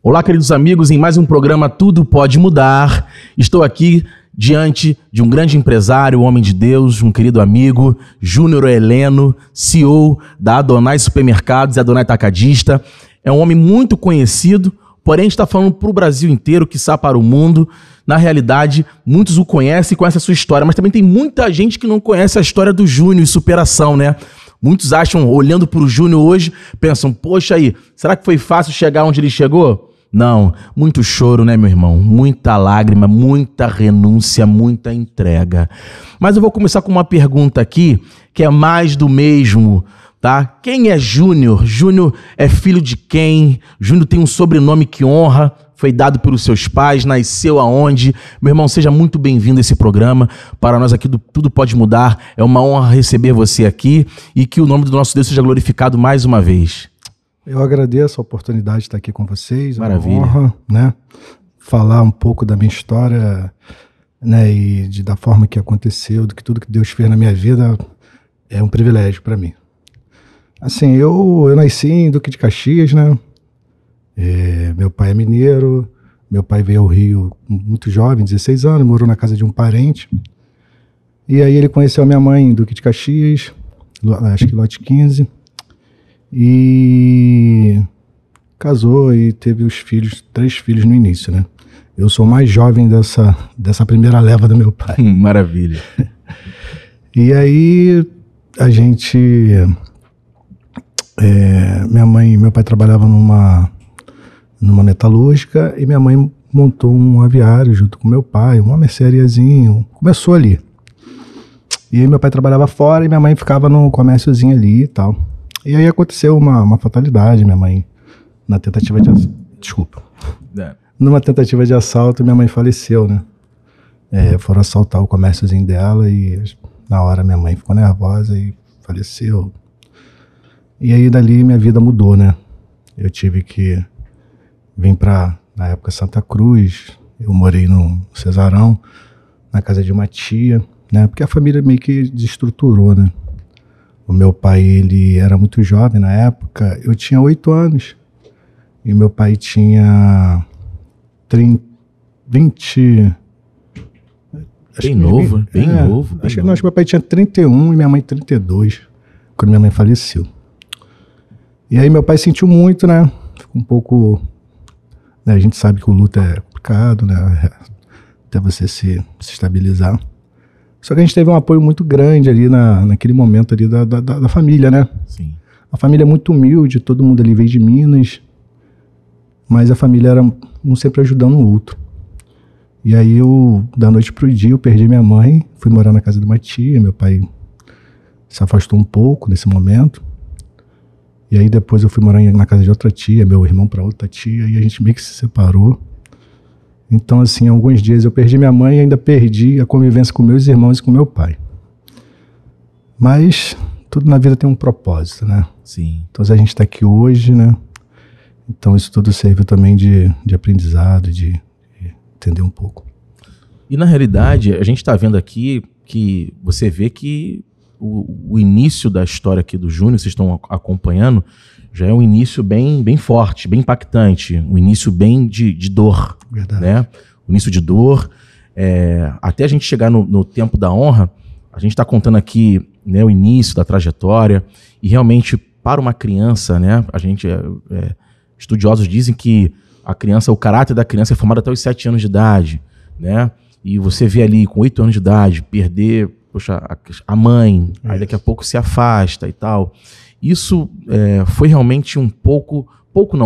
Olá, queridos amigos, em mais um programa Tudo Pode Mudar. Estou aqui diante de um grande empresário, um homem de Deus, um querido amigo, Júnior Heleno, CEO da Adonai Supermercados e Adonai Atacadista. É um homem muito conhecido, porém a gente está falando para o Brasil inteiro, quiçá para o mundo. Na realidade, muitos o conhecem e conhecem a sua história, mas também tem muita gente que não conhece a história do Júnior e superação, né? Muitos acham, olhando para o Júnior hoje, pensam, poxa aí, será que foi fácil chegar onde ele chegou? Não, muito choro, né, meu irmão? Muita lágrima, muita renúncia, muita entrega. Mas eu vou começar com uma pergunta aqui, que é mais do mesmo, tá? Quem é Júnior? Júnior é filho de quem? Júnior tem um sobrenome que honra, foi dado pelos seus pais, nasceu aonde? Meu irmão, seja muito bem-vindo a esse programa. Para nós aqui do Tudo Pode Mudar, é uma honra receber você aqui e que o nome do nosso Deus seja glorificado mais uma vez. Eu agradeço a oportunidade de estar aqui com vocês. Maravilha. É uma honra, né? Falar um pouco da minha história, né? E da forma que aconteceu, do que tudo que Deus fez na minha vida é um privilégio para mim. Assim, eu nasci em Duque de Caxias, né? Meu pai é mineiro, meu pai veio ao Rio muito jovem, 16 anos, morou na casa de um parente. E aí ele conheceu a minha mãe em Duque de Caxias, acho que lote 15. E casou e teve os filhos, 3 filhos no início, né? Eu sou o mais jovem dessa primeira leva do meu pai. Maravilha. E aí a gente... meu pai trabalhava numa metalúrgica e minha mãe montou um aviário junto com meu pai, uma merceariazinho. Começou ali. E aí meu pai trabalhava fora e minha mãe ficava num comérciozinho ali e tal. E aí aconteceu uma fatalidade, minha mãe, numa tentativa de assalto, minha mãe faleceu, né? Foram assaltar o comérciozinho dela e na hora minha mãe ficou nervosa e faleceu. E aí dali minha vida mudou, né? Eu tive que vir pra, na época, Santa Cruz. Eu morei no Cesarão, na casa de uma tia, né? Porque a família meio que desestruturou, né? O meu pai, ele era muito jovem na época. Eu tinha 8 anos. E meu pai tinha 20... Bem novo. Acho que meu pai tinha 31 e minha mãe 32, quando minha mãe faleceu. E aí meu pai sentiu muito, né? Ficou um pouco... Né? A gente sabe que o luto é complicado, né? Até você se estabilizar. Só que a gente teve um apoio muito grande ali naquele momento ali da família, né? Sim. A família é muito humilde, todo mundo ali veio de Minas, mas a família era um sempre ajudando o outro. E aí da noite pro dia, eu perdi minha mãe, fui morar na casa de uma tia, meu pai se afastou um pouco nesse momento. E aí depois eu fui morar na casa de outra tia, meu irmão para outra tia, e a gente meio que se separou. Então, assim, alguns dias eu perdi minha mãe e ainda perdi a convivência com meus irmãos e com meu pai. Mas tudo na vida tem um propósito, né? Sim. Então, a gente está aqui hoje, né? Então, isso tudo serviu também de aprendizado, de entender um pouco. E, na realidade, a gente está vendo aqui que você vê que o início da história aqui do Júnior, vocês estão acompanhando, já é um início bem forte, bem impactante, um início bem de dor. Verdade. Né? O início de dor. Até a gente chegar no tempo da honra, a gente está contando aqui, né, o início da trajetória, e realmente, para uma criança, né, estudiosos dizem que o caráter da criança é formado até os 7 anos de idade, né? E você vê ali, com 8 anos de idade, perder, poxa, a mãe, aí daqui a pouco se afasta e tal. Isso foi realmente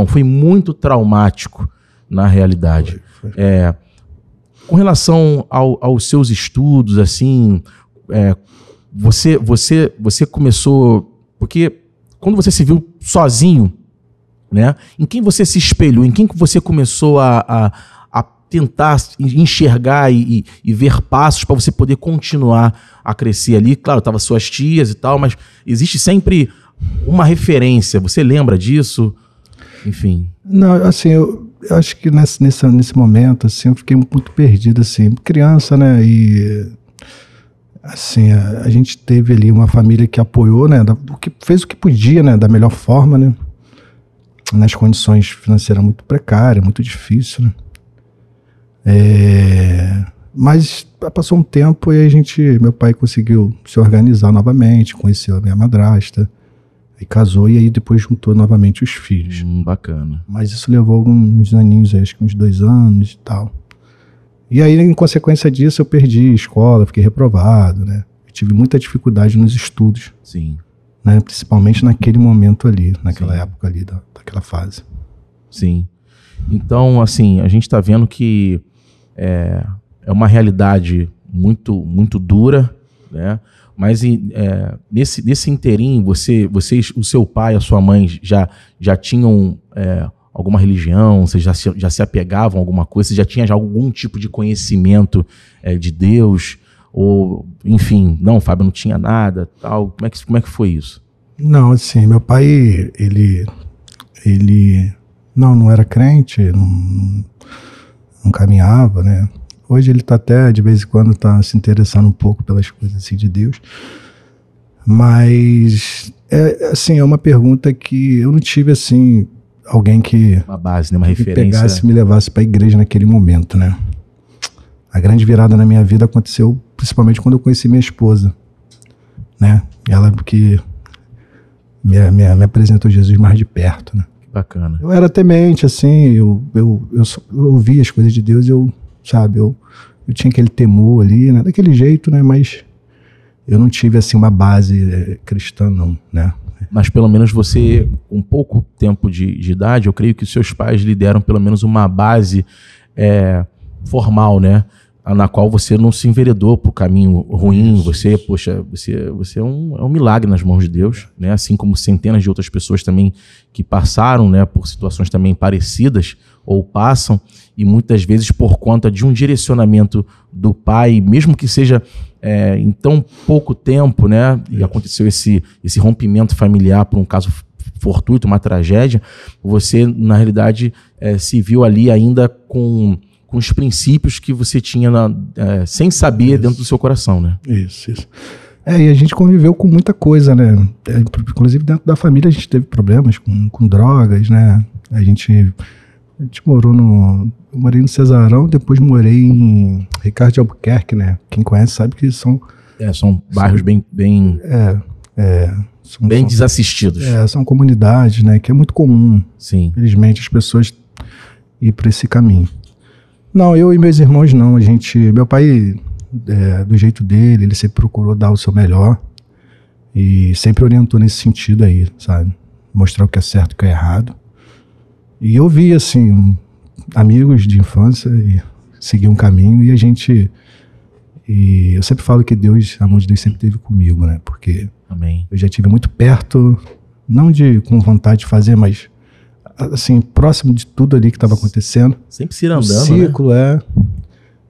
foi muito traumático na realidade. Foi. Com relação aos seus estudos, assim, você começou... Porque quando você se viu sozinho, né, em quem você se espelhou, em quem você começou a tentar enxergar e ver passos para você poder continuar a crescer ali? Claro, estavam suas tias e tal, mas existe sempre uma referência. Você lembra disso? Enfim. Não, assim, eu acho que nesse momento, assim, eu fiquei muito perdido, assim, criança, né, e assim, a gente teve ali uma família que apoiou, né, que fez o que podia, né, da melhor forma, né, nas condições financeiras muito precárias, muito difícil, né? Mas passou um tempo e meu pai conseguiu se organizar novamente, conheceu a minha madrasta, e casou, e aí depois juntou novamente os filhos. Bacana. Mas isso levou alguns aninhos, acho que uns 2 anos e tal. E aí, em consequência disso, eu perdi a escola, fiquei reprovado, né? Eu tive muita dificuldade nos estudos. Sim. Né? Principalmente naquele momento ali, naquela época ali, daquela fase. Sim. Então, assim, a gente está vendo que é uma realidade muito, muito dura, né? Mas nesse inteirinho, vocês, o seu pai, a sua mãe já tinham alguma religião? Vocês já se apegavam a alguma coisa? Você já tinha algum tipo de conhecimento de Deus? Ou, enfim, não, Fábio, não tinha nada, tal. Como é que foi isso? Não, assim, meu pai, ele não era crente, não caminhava, né? Hoje ele tá até, de vez em quando, tá se interessando um pouco pelas coisas assim de Deus. Mas, assim, é uma pergunta que eu não tive, assim, alguém que... Uma base, né? Uma referência. Me pegasse e me levasse para a igreja naquele momento, né? A grande virada na minha vida aconteceu principalmente quando eu conheci minha esposa, né? Ela que me apresentou Jesus mais de perto, né? Que bacana. Eu era temente, assim, eu ouvia as coisas de Deus, eu tinha aquele temor ali, né? Daquele jeito, né? Mas eu não tive, assim, uma base cristã, não, né? Mas pelo menos você, com pouco tempo de idade, eu creio que os seus pais lhe deram pelo menos uma base formal, né? Na qual você não se enveredou para o caminho ruim. Você é um milagre nas mãos de Deus, né? Assim como centenas de outras pessoas também que passaram, né, por situações também parecidas ou passam, e muitas vezes por conta de um direcionamento do pai, mesmo que seja em tão pouco tempo, né? E aconteceu esse rompimento familiar por um caso fortuito, uma tragédia, você, na realidade, se viu ali ainda com os princípios que você tinha sem saber dentro do seu coração, né? Isso. E a gente conviveu com muita coisa, né? Inclusive dentro da família a gente teve problemas com drogas, né? A gente morou eu morei no Cesarão, depois morei em Ricardo de Albuquerque, né? Quem conhece sabe que são bairros bem desassistidos. São comunidades, né? Que é muito comum, sim, infelizmente, as pessoas ir por esse caminho. Não, eu e meus irmãos não. Meu pai, do jeito dele, ele sempre procurou dar o seu melhor e sempre orientou nesse sentido aí, sabe? Mostrar o que é certo e o que é errado. E eu vi, assim, amigos de infância e seguir um caminho e eu sempre falo que a mão de Deus sempre esteve comigo, né? Porque Amém. Eu já estive muito perto, não com vontade de fazer, mas assim, próximo de tudo ali que estava acontecendo. Sempre se andando, o ciclo, né?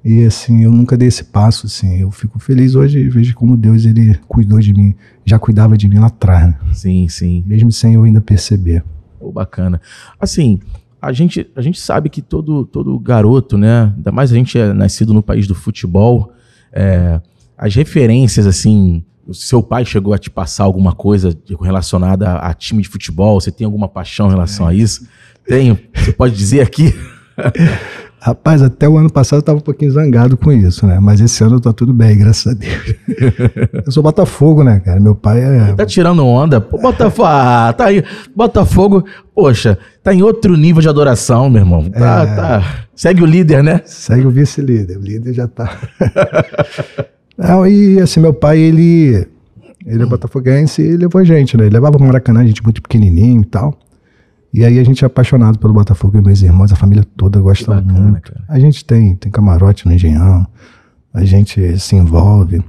E assim, eu nunca dei esse passo, assim. Eu fico feliz hoje e vejo como Deus, ele cuidou de mim, já cuidava de mim lá atrás, né? Sim, sim. Mesmo sem eu ainda perceber. Bacana. Assim, a gente sabe que todo garoto, né? Ainda mais a gente é nascido no país do futebol, as referências, assim, o seu pai chegou a te passar alguma coisa relacionada a time de futebol? Você tem alguma paixão em relação a isso? Tenho. Você pode dizer aqui? Rapaz, até o ano passado eu estava um pouquinho zangado com isso, né? Mas esse ano eu tô tudo bem, graças a Deus. Eu sou Botafogo, né, cara? Meu pai Tá tirando onda? Pô, Botafogo, tá aí. Botafogo, poxa, tá em outro nível de adoração, meu irmão. Tá. Segue o líder, né? Segue o vice-líder. O líder já tá. Não, e assim, meu pai, ele é botafoguense e levou a gente, né? Ele levava pro Maracanã, a gente muito pequenininho e tal. E aí a gente é apaixonado pelo Botafogo, e meus irmãos, a família toda gosta muito. Cara. A gente tem camarote no Engenhão, a gente se envolve.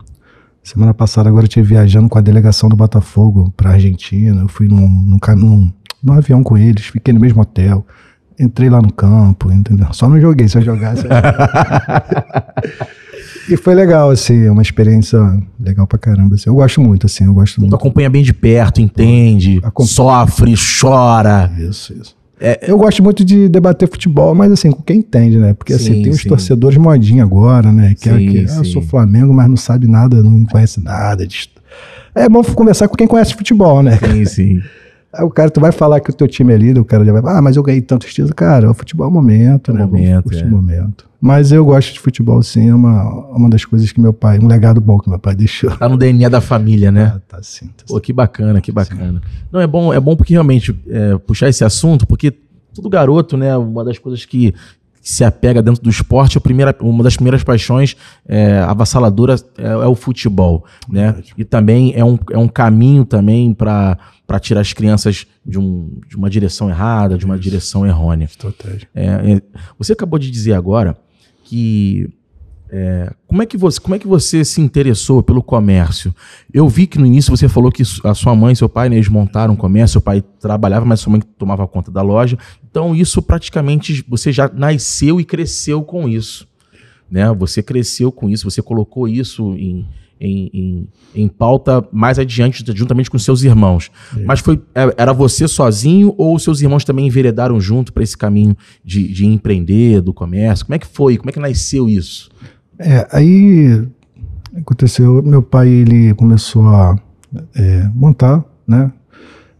Semana passada agora eu estive viajando com a delegação do Botafogo pra Argentina, eu fui num avião com eles, fiquei no mesmo hotel, entrei lá no campo, entendeu? Só não joguei, se eu jogasse... E foi legal, assim, uma experiência legal pra caramba, assim. Eu gosto muito, assim, Tu acompanha bem de perto, entende, sofre, chora. Isso. Eu gosto muito de debater futebol, mas assim, com quem entende, né? Porque assim, tem uns torcedores modinha agora, né? Eu sou Flamengo, mas não sabe nada, não conhece nada. É bom conversar com quem conhece futebol, né? Sim. Aí o cara, tu vai falar que o teu time é líder, o cara já vai, mas eu ganhei tantos títulos. Cara, o futebol é o momento, né? O momento. Mas eu gosto de futebol, sim, é uma das coisas que meu pai, um legado bom que meu pai deixou. Tá no DNA da família, né? Tá sim. Pô, que bacana, que bacana. Sim. Não, é bom porque realmente puxar esse assunto, porque todo garoto, né, uma das coisas que se apega dentro do esporte, uma das primeiras paixões avassaladora é o futebol, né? E também é um caminho também para tirar as crianças de uma direção errada, de uma direção errônea. Você acabou de dizer agora que como é que você se interessou pelo comércio? Eu vi que no início você falou que a sua mãe e seu pai, né, eles montaram um comércio, seu pai trabalhava, mas sua mãe tomava conta da loja. Então isso praticamente você já nasceu e cresceu com isso, né? Você cresceu com isso, você colocou isso em pauta mais adiante, juntamente com seus irmãos. Mas era você sozinho ou seus irmãos também enveredaram junto para esse caminho de empreender, do comércio? Como é que foi? Como é que nasceu isso? Aí aconteceu, meu pai, ele começou a montar, né?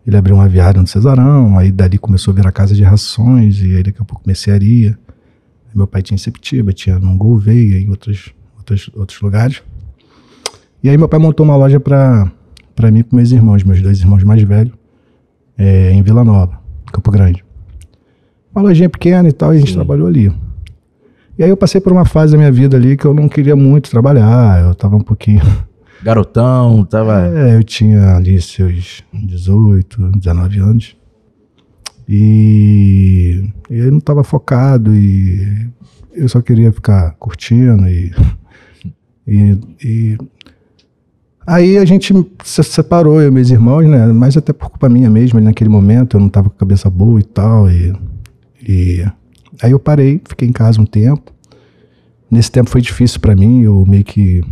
Ele abriu uma aviária no Cesarão, aí dali começou a virar casa de rações, e aí daqui a pouco mercearia. Aí meu pai tinha em Sepetiba, tinha no Gouveia, em outros lugares. E aí meu pai montou uma loja para mim e para meus irmãos, meus 2 irmãos mais velhos, em Vila Nova, Campo Grande. Uma lojinha pequena e tal, e a gente trabalhou ali. E aí eu passei por uma fase da minha vida ali que eu não queria muito trabalhar, eu tava um pouquinho... Garotão, tava... eu tinha ali seus 18, 19 anos. E eu não tava focado e eu só queria ficar curtindo e aí a gente se separou, eu e meus irmãos, né? Mas até por culpa minha mesmo, naquele momento eu não tava com a cabeça boa e tal. E aí eu parei, fiquei em casa um tempo. Nesse tempo foi difícil pra mim, eu meio que...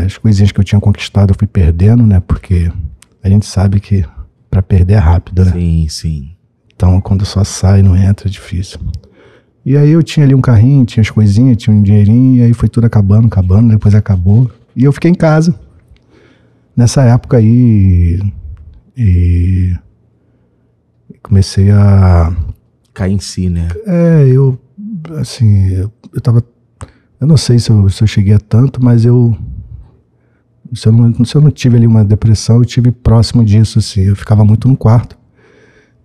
as coisinhas que eu tinha conquistado eu fui perdendo, né? Porque a gente sabe que pra perder é rápido, né? Sim, sim. Então quando só sai, não entra, é difícil. E aí eu tinha ali um carrinho, tinha as coisinhas, tinha um dinheirinho, e aí foi tudo acabando, depois acabou. E eu fiquei em casa nessa época aí e comecei a... cair em si, né? Eu tava... Eu não sei se eu cheguei a tanto, mas se eu não tive ali uma depressão, eu tive próximo disso, assim. Eu ficava muito no quarto.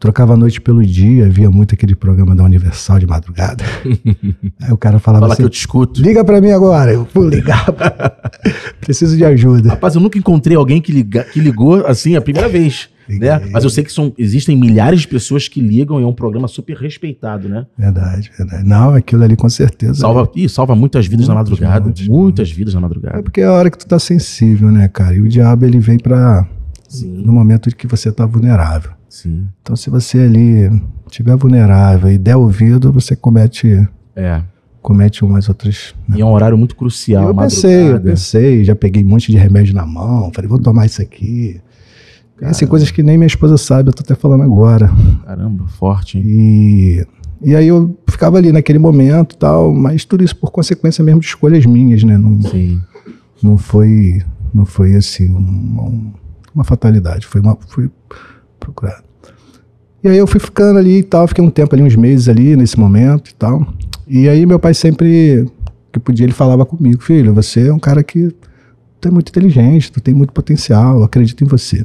Trocava a noite pelo dia, via muito aquele programa da Universal de madrugada. Aí o cara falava assim... que eu te escuto. Liga pra mim agora. Eu vou ligar. Preciso de ajuda. Rapaz, eu nunca encontrei alguém que ligou assim a primeira vez. Né? Mas eu sei que existem milhares de pessoas que ligam e é um programa super respeitado, né? Verdade. Não, aquilo ali com certeza. Salva muitas vidas na madrugada. Muitas vidas na madrugada. É porque é a hora que tu tá sensível, né, cara? E o diabo, ele vem no momento em que você tá vulnerável. Sim. Então, se você ali estiver vulnerável e der ouvido, você comete umas outras... Né? E é um horário muito crucial. Eu pensei, já peguei um monte de remédio na mão, falei, vou tomar isso aqui. Assim, coisas que nem minha esposa sabe, eu tô até falando agora. Caramba, forte, hein? E aí eu ficava ali naquele momento e tal, mas tudo isso por consequência mesmo de escolhas minhas, né? Não foi assim, uma fatalidade, fui procurado. E aí eu fui ficando ali e tal, fiquei um tempo ali, uns meses ali nesse momento e tal. E aí meu pai sempre que podia, ele falava comigo, filho, você é um cara que tu é muito inteligente, tu tem muito potencial, eu acredito em você.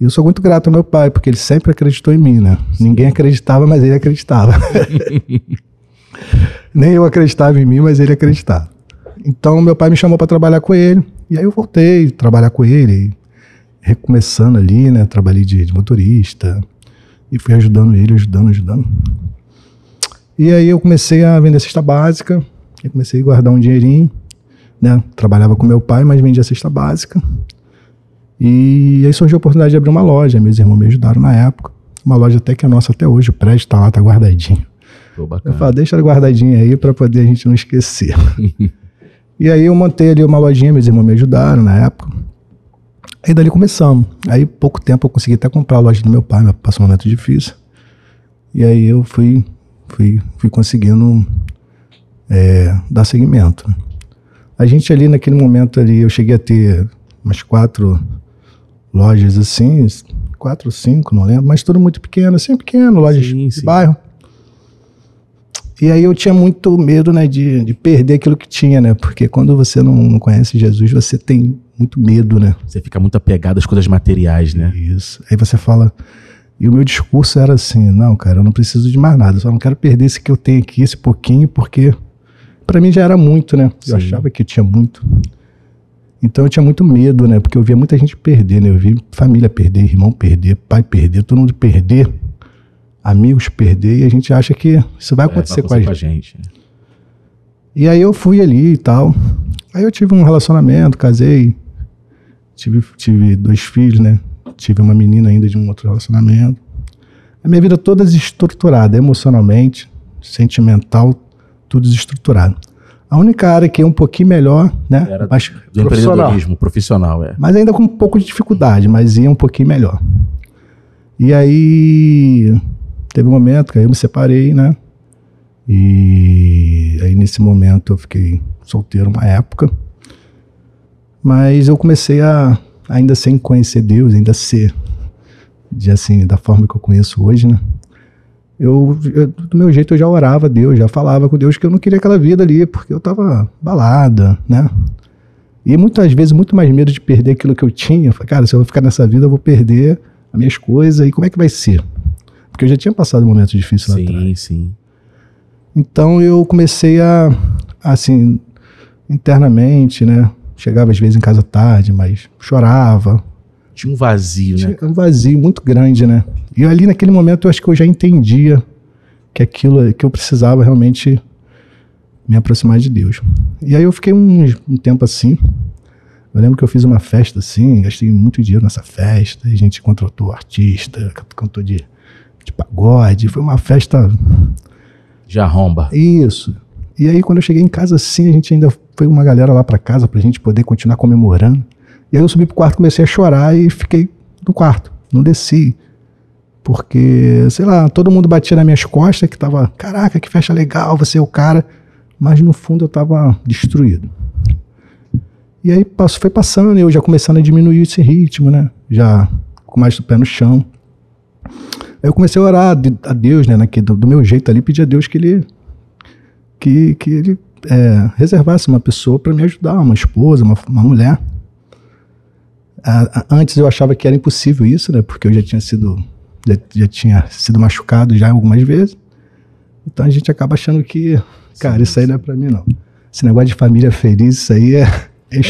E eu sou muito grato ao meu pai, porque ele sempre acreditou em mim, né? Sim. Ninguém acreditava, mas ele acreditava. Nem eu acreditava em mim, mas ele acreditava. Então meu pai me chamou para trabalhar com ele, e aí eu voltei a trabalhar com ele, recomeçando ali, né? Trabalhei de motorista, e fui ajudando ele, ajudando. E aí eu comecei a vender cesta básica, eu comecei a guardar um dinheirinho, né? Trabalhava com meu pai, mas vendia cesta básica. E aí surgiu a oportunidade de abrir uma loja, meus irmãos me ajudaram na época. Uma loja até que é nossa até hoje, o prédio tá lá, tá guardadinho. Eu falei, deixa ela guardadinha aí para poder a gente não esquecer. E aí eu montei ali uma lojinha, meus irmãos me ajudaram na época. Aí dali começamos. Aí pouco tempo eu consegui até comprar a loja do meu pai, mas passou um momento difícil. E aí eu fui conseguindo dar seguimento. A gente ali naquele momento ali, eu cheguei a ter umas 4 lojas assim, 4 ou 5, não lembro, mas tudo muito pequeno, assim, pequeno, lojas de bairro. E aí eu tinha muito medo, né, de perder aquilo que tinha, né, porque quando você não conhece Jesus, você tem muito medo, né. Você fica muito apegado às coisas materiais, né. Isso. Aí você fala... E o meu discurso era assim, não, cara, eu não preciso de mais nada, eu só não quero perder esse que eu tenho aqui, esse pouquinho, porque pra mim já era muito, né. Eu achava que eu tinha muito. Então eu tinha muito medo, né, porque eu via muita gente perder, né, eu vi família perder, irmão perder, pai perder, todo mundo perder, amigos perder, e a gente acha que isso vai acontecer com a gente. E aí eu fui ali e tal, aí eu tive um relacionamento, casei, tive 2 filhos, né, tive uma menina ainda de um outro relacionamento. A minha vida toda desestruturada, emocionalmente, sentimental, tudo desestruturado. A única área que é um pouquinho melhor, né? Era mas do empreendedorismo profissional, Mas ainda com um pouco de dificuldade, mas ia um pouquinho melhor. E aí teve um momento que aí eu me separei, né? E aí nesse momento eu fiquei solteiro uma época. Mas eu comecei a, ainda sem conhecer Deus, ainda ser assim, da forma que eu conheço hoje, né? Eu, do meu jeito, eu já orava a Deus, já falava com Deus que eu não queria aquela vida ali, porque eu tava balada, né? E muitas vezes, muito mais medo de perder aquilo que eu tinha. Eu falei, cara, se eu vou ficar nessa vida, eu vou perder as minhas coisas, e como é que vai ser? Porque eu já tinha passado um momento difícil lá atrás. Sim. Então eu comecei a, assim, internamente, né? Chegava às vezes em casa tarde, mas chorava. Tinha um vazio, né? Tinha um vazio muito grande, né? E ali naquele momento eu acho que eu já entendia que aquilo que eu precisava realmente me aproximar de Deus. E aí eu fiquei um tempo assim. Eu lembro que eu fiz uma festa assim, gastei muito dinheiro nessa festa, a gente contratou artista, cantor de pagode, foi uma festa... De arromba. Isso. E aí quando eu cheguei em casa assim, a gente ainda foi uma galera lá pra casa pra gente poder continuar comemorando. E aí eu subi pro quarto, comecei a chorar e fiquei no quarto, não desci. Porque, sei lá, todo mundo batia nas minhas costas, que tava, caraca, que festa legal, você é o cara. Mas no fundo eu tava destruído. E aí foi passando, eu já começando a diminuir esse ritmo, né? Já com mais do pé no chão. Aí eu comecei a orar a Deus, né? Do meu jeito ali, pedir a Deus que ele reservasse uma pessoa para me ajudar, uma esposa, uma mulher. Antes eu achava que era impossível isso, né? Porque eu já tinha sido machucado já algumas vezes. Então a gente acaba achando que, cara, isso aí não é pra mim, não. Esse negócio de família feliz, isso aí é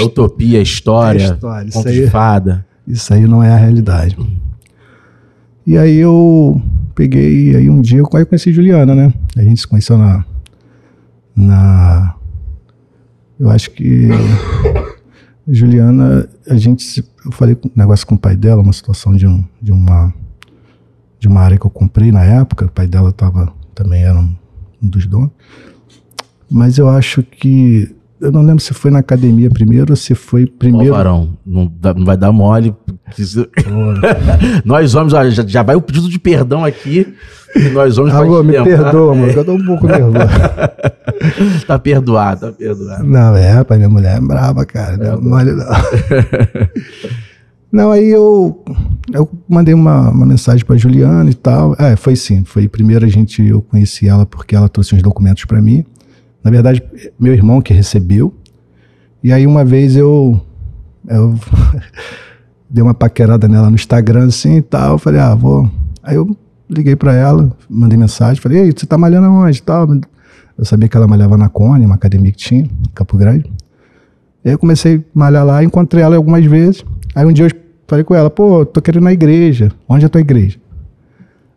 utopia, história, conto de fada. Isso aí não é a realidade. E aí eu peguei, aí um dia eu conheci Juliana, né? A gente se conheceu eu acho que Juliana, eu falei um negócio com o pai dela, uma situação de uma área que eu comprei na época, o pai dela também era um dos donos, mas eu acho que, eu não lembro se foi na academia primeiro ou se foi primeiro... Ó, varão, não vai dar mole. Nós homens, ó, já vai o pedido de perdão aqui, e nós homens... Alô, me perdoa, amor, que eu tô um pouco nervoso. Tá perdoado. Não, rapaz, minha mulher é brava, cara, não é mole não. Não, aí eu mandei uma mensagem pra Juliana e tal. Foi sim, primeiro eu conheci ela porque ela trouxe uns documentos pra mim. Na verdade, meu irmão que recebeu. E aí uma vez eu dei uma paquerada nela no Instagram assim e tal. Eu falei, vou... Aí eu liguei pra ela, mandei mensagem, falei, ei, você tá malhando aonde e tal? Eu sabia que ela malhava na Cone, uma academia que tinha, Campo Grande. Aí eu comecei a malhar lá, encontrei ela algumas vezes. Aí um dia eu falei com ela, pô, tô querendo ir na igreja. Onde é a tua igreja?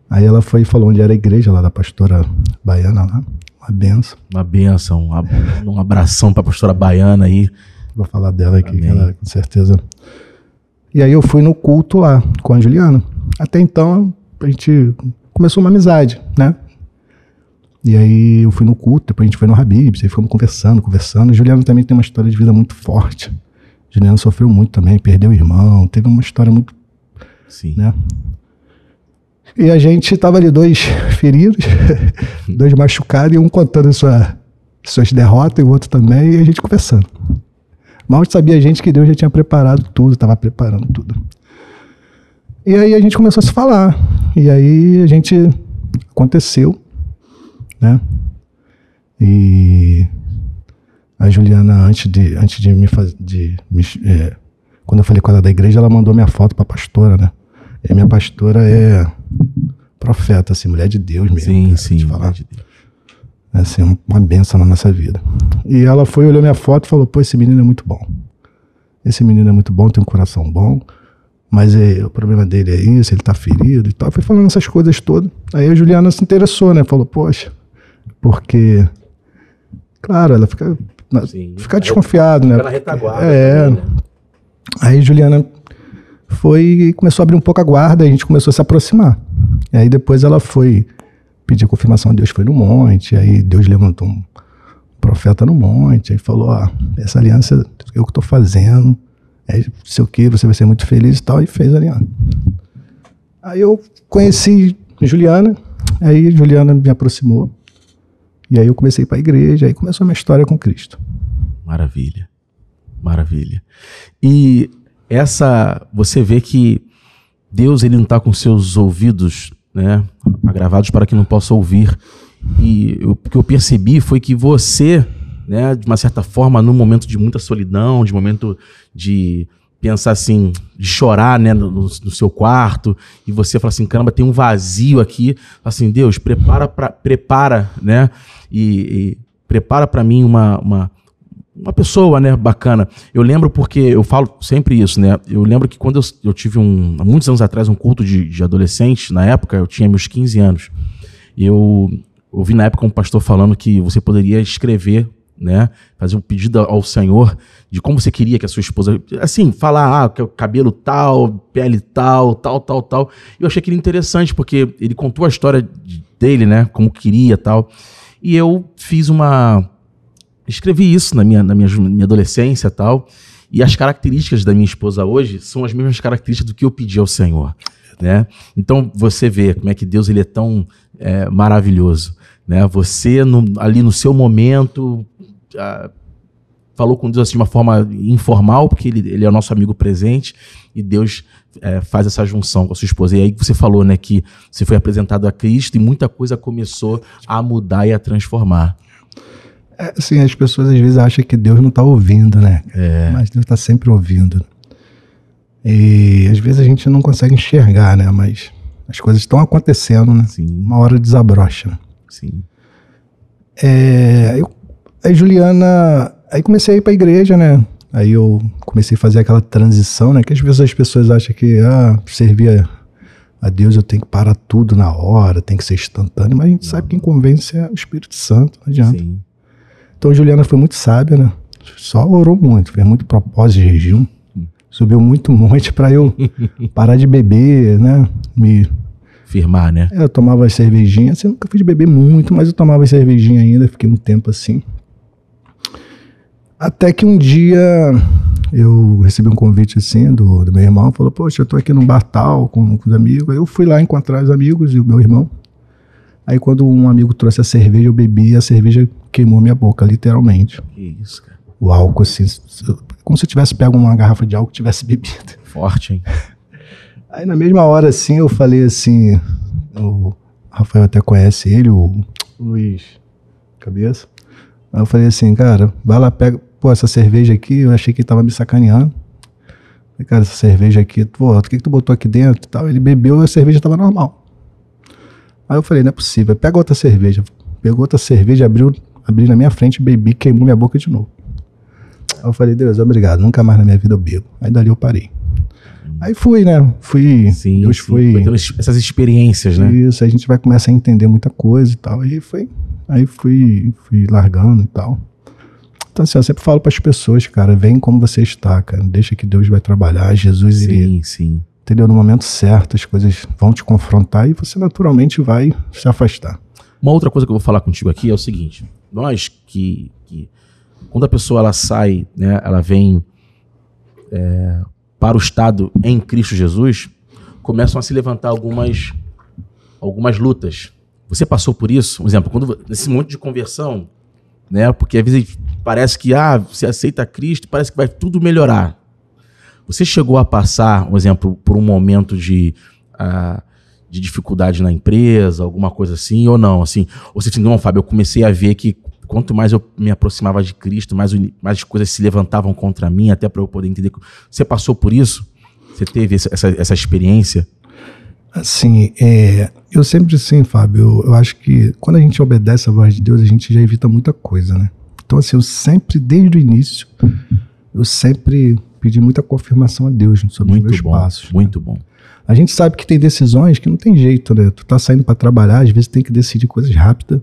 Aí ela foi e falou onde era a igreja lá da pastora baiana lá. Uma benção. Uma benção, um abração pra pastora baiana aí. Vou falar dela aqui, que ela, com certeza. E aí eu fui no culto lá com a Juliana. Até então a gente começou uma amizade, né? E aí eu fui no culto, depois a gente foi no Habib's, aí fomos conversando. A Juliana também tem uma história de vida muito forte. A Juliana sofreu muito também, perdeu o irmão, teve uma história muito... Sim. Né? E a gente tava ali 2 feridos, 2 machucados, e um contando suas derrotas e o outro também, e a gente conversando. Mal sabia a gente que Deus já tinha preparado tudo, estava preparando tudo. E aí a gente começou a se falar. E aí aconteceu, né? E a Juliana, antes de me fazer, quando eu falei com ela da igreja, ela mandou minha foto pra pastora, né? E a minha pastora é profeta, assim, mulher de Deus mesmo. Sim, cara, sim, mulher de Deus. É assim, uma bênção na nossa vida. E ela foi, olhou minha foto e falou, pô, esse menino é muito bom. Esse menino é muito bom, tem um coração bom, mas o problema dele é isso, ele tá ferido e tal. Foi falando essas coisas todas. Aí a Juliana se interessou, né? Falou, poxa, porque... Claro, ela fica desconfiada, né? Fica na retaguarda. Também, né? Aí Juliana foi e começou a abrir um pouco a guarda, e a gente começou a se aproximar. E aí depois ela foi pedir confirmação, Deus foi no monte, aí Deus levantou um profeta no monte, aí falou, essa aliança eu que estou fazendo, sei o que, você vai ser muito feliz e tal, e fez a aliança. Aí eu conheci Juliana, aí Juliana me aproximou, e aí eu comecei para a igreja, aí começou a minha história com Cristo. Maravilha, maravilha. E você vê que Deus, ele não está com seus ouvidos, né, agravados para que não possa ouvir. E o que eu percebi foi que você, né, de uma certa forma, num momento de muita solidão, de momento de pensar assim, de chorar, né, no seu quarto, e você fala assim, caramba, tem um vazio aqui, assim, Deus, prepara, né, e prepara para mim uma pessoa, né, bacana. Eu lembro porque eu falo sempre isso, né, eu lembro que quando eu tive há muitos anos atrás um culto de adolescente, na época eu tinha meus 15 anos, eu ouvi na época um pastor falando que você poderia escrever, né, fazer um pedido ao Senhor de como você queria que a sua esposa, assim, falar, que é o cabelo tal, pele tal. Eu achei aquilo interessante, porque ele contou a história dele, né, como queria tal. E eu escrevi isso na minha adolescência e tal. E as características da minha esposa hoje são as mesmas características do que eu pedi ao Senhor, né? Então você vê como é que Deus, ele é tão maravilhoso, né? Você ali no seu momento falou com Deus assim, de uma forma informal, porque ele é o nosso amigo presente, e Deus faz essa junção com a sua esposa. E aí você falou, né, que você foi apresentado a Cristo e muita coisa começou a mudar e a transformar. Assim, as pessoas às vezes acham que Deus não está ouvindo, né? Mas Deus está sempre ouvindo. E às vezes a gente não consegue enxergar, né? Mas as coisas estão acontecendo, né? Sim. Uma hora desabrocha. Sim. Aí Juliana... Aí comecei a ir para a igreja, né? Aí eu comecei a fazer aquela transição, né? Que às vezes as pessoas acham que servir a Deus eu tenho que parar tudo na hora, tem que ser instantâneo. Mas a gente sabe que quem convence é o Espírito Santo, não adianta. Sim. Então Juliana foi muito sábia, né? Só orou muito, fez muito propósito de jejum. Subiu muito monte para eu parar de beber, né? Firmar, né? Eu tomava cervejinha, assim, eu nunca fui de beber muito, mas eu tomava cervejinha ainda, fiquei um tempo assim. Até que um dia eu recebi um convite assim do meu irmão, falou, poxa, eu tô aqui num bar tal com os amigos. Aí eu fui lá encontrar os amigos e o meu irmão. Aí quando um amigo trouxe a cerveja, eu bebi e a cerveja queimou minha boca, literalmente. Que isso, cara. O álcool, assim, como se eu tivesse pego uma garrafa de álcool e tivesse bebido. Forte, hein? Aí na mesma hora, assim, eu falei assim, o Rafael até conhece ele, o Luiz Cabeça. Aí eu falei assim, cara, vai lá, pega, essa cerveja aqui, eu achei que ele tava me sacaneando. Falei, cara, essa cerveja aqui, o que tu botou aqui dentro e tal? Ele bebeu e a cerveja tava normal. Aí eu falei, não é possível, pega outra cerveja. Pegou outra cerveja, abri na minha frente, bebi, queimou minha boca de novo. Aí eu falei, Deus, obrigado, nunca mais na minha vida eu bebo. Aí dali eu parei. Aí fui, né? Sim, Deus foi tendo essas experiências, né? Isso, a gente vai começar a entender muita coisa e tal. Aí fui largando e tal. Então assim, eu sempre falo para as pessoas, cara, vem como você está, cara. Deixa que Deus vai trabalhar, Jesus iria. Sim. Entendeu? No momento certo, as coisas vão te confrontar e você naturalmente vai se afastar. Uma outra coisa que eu vou falar contigo aqui é o seguinte. Nós que quando a pessoa ela sai, né, ela vem para o estado em Cristo Jesus, começam a se levantar algumas lutas. Você passou por isso? Por exemplo, nesse monte de conversão, né, porque às vezes parece que você aceita Cristo, parece que vai tudo melhorar. Você chegou a passar, por exemplo, por um momento de dificuldade na empresa, alguma coisa assim, ou não? Assim, ou você disse, não, Fábio, eu comecei a ver que quanto mais eu me aproximava de Cristo, mais as coisas se levantavam contra mim, até para eu poder entender. Você passou por isso? Você teve essa experiência? Assim, eu sempre, sim, Fábio, eu acho que quando a gente obedece a voz de Deus, a gente já evita muita coisa, né? Então, assim, eu sempre, desde o início, eu sempre pedi muita confirmação a Deus sobre os meus passos. Muito bom. A gente sabe que tem decisões que não tem jeito, né? Tu tá saindo para trabalhar, às vezes tem que decidir coisas rápidas.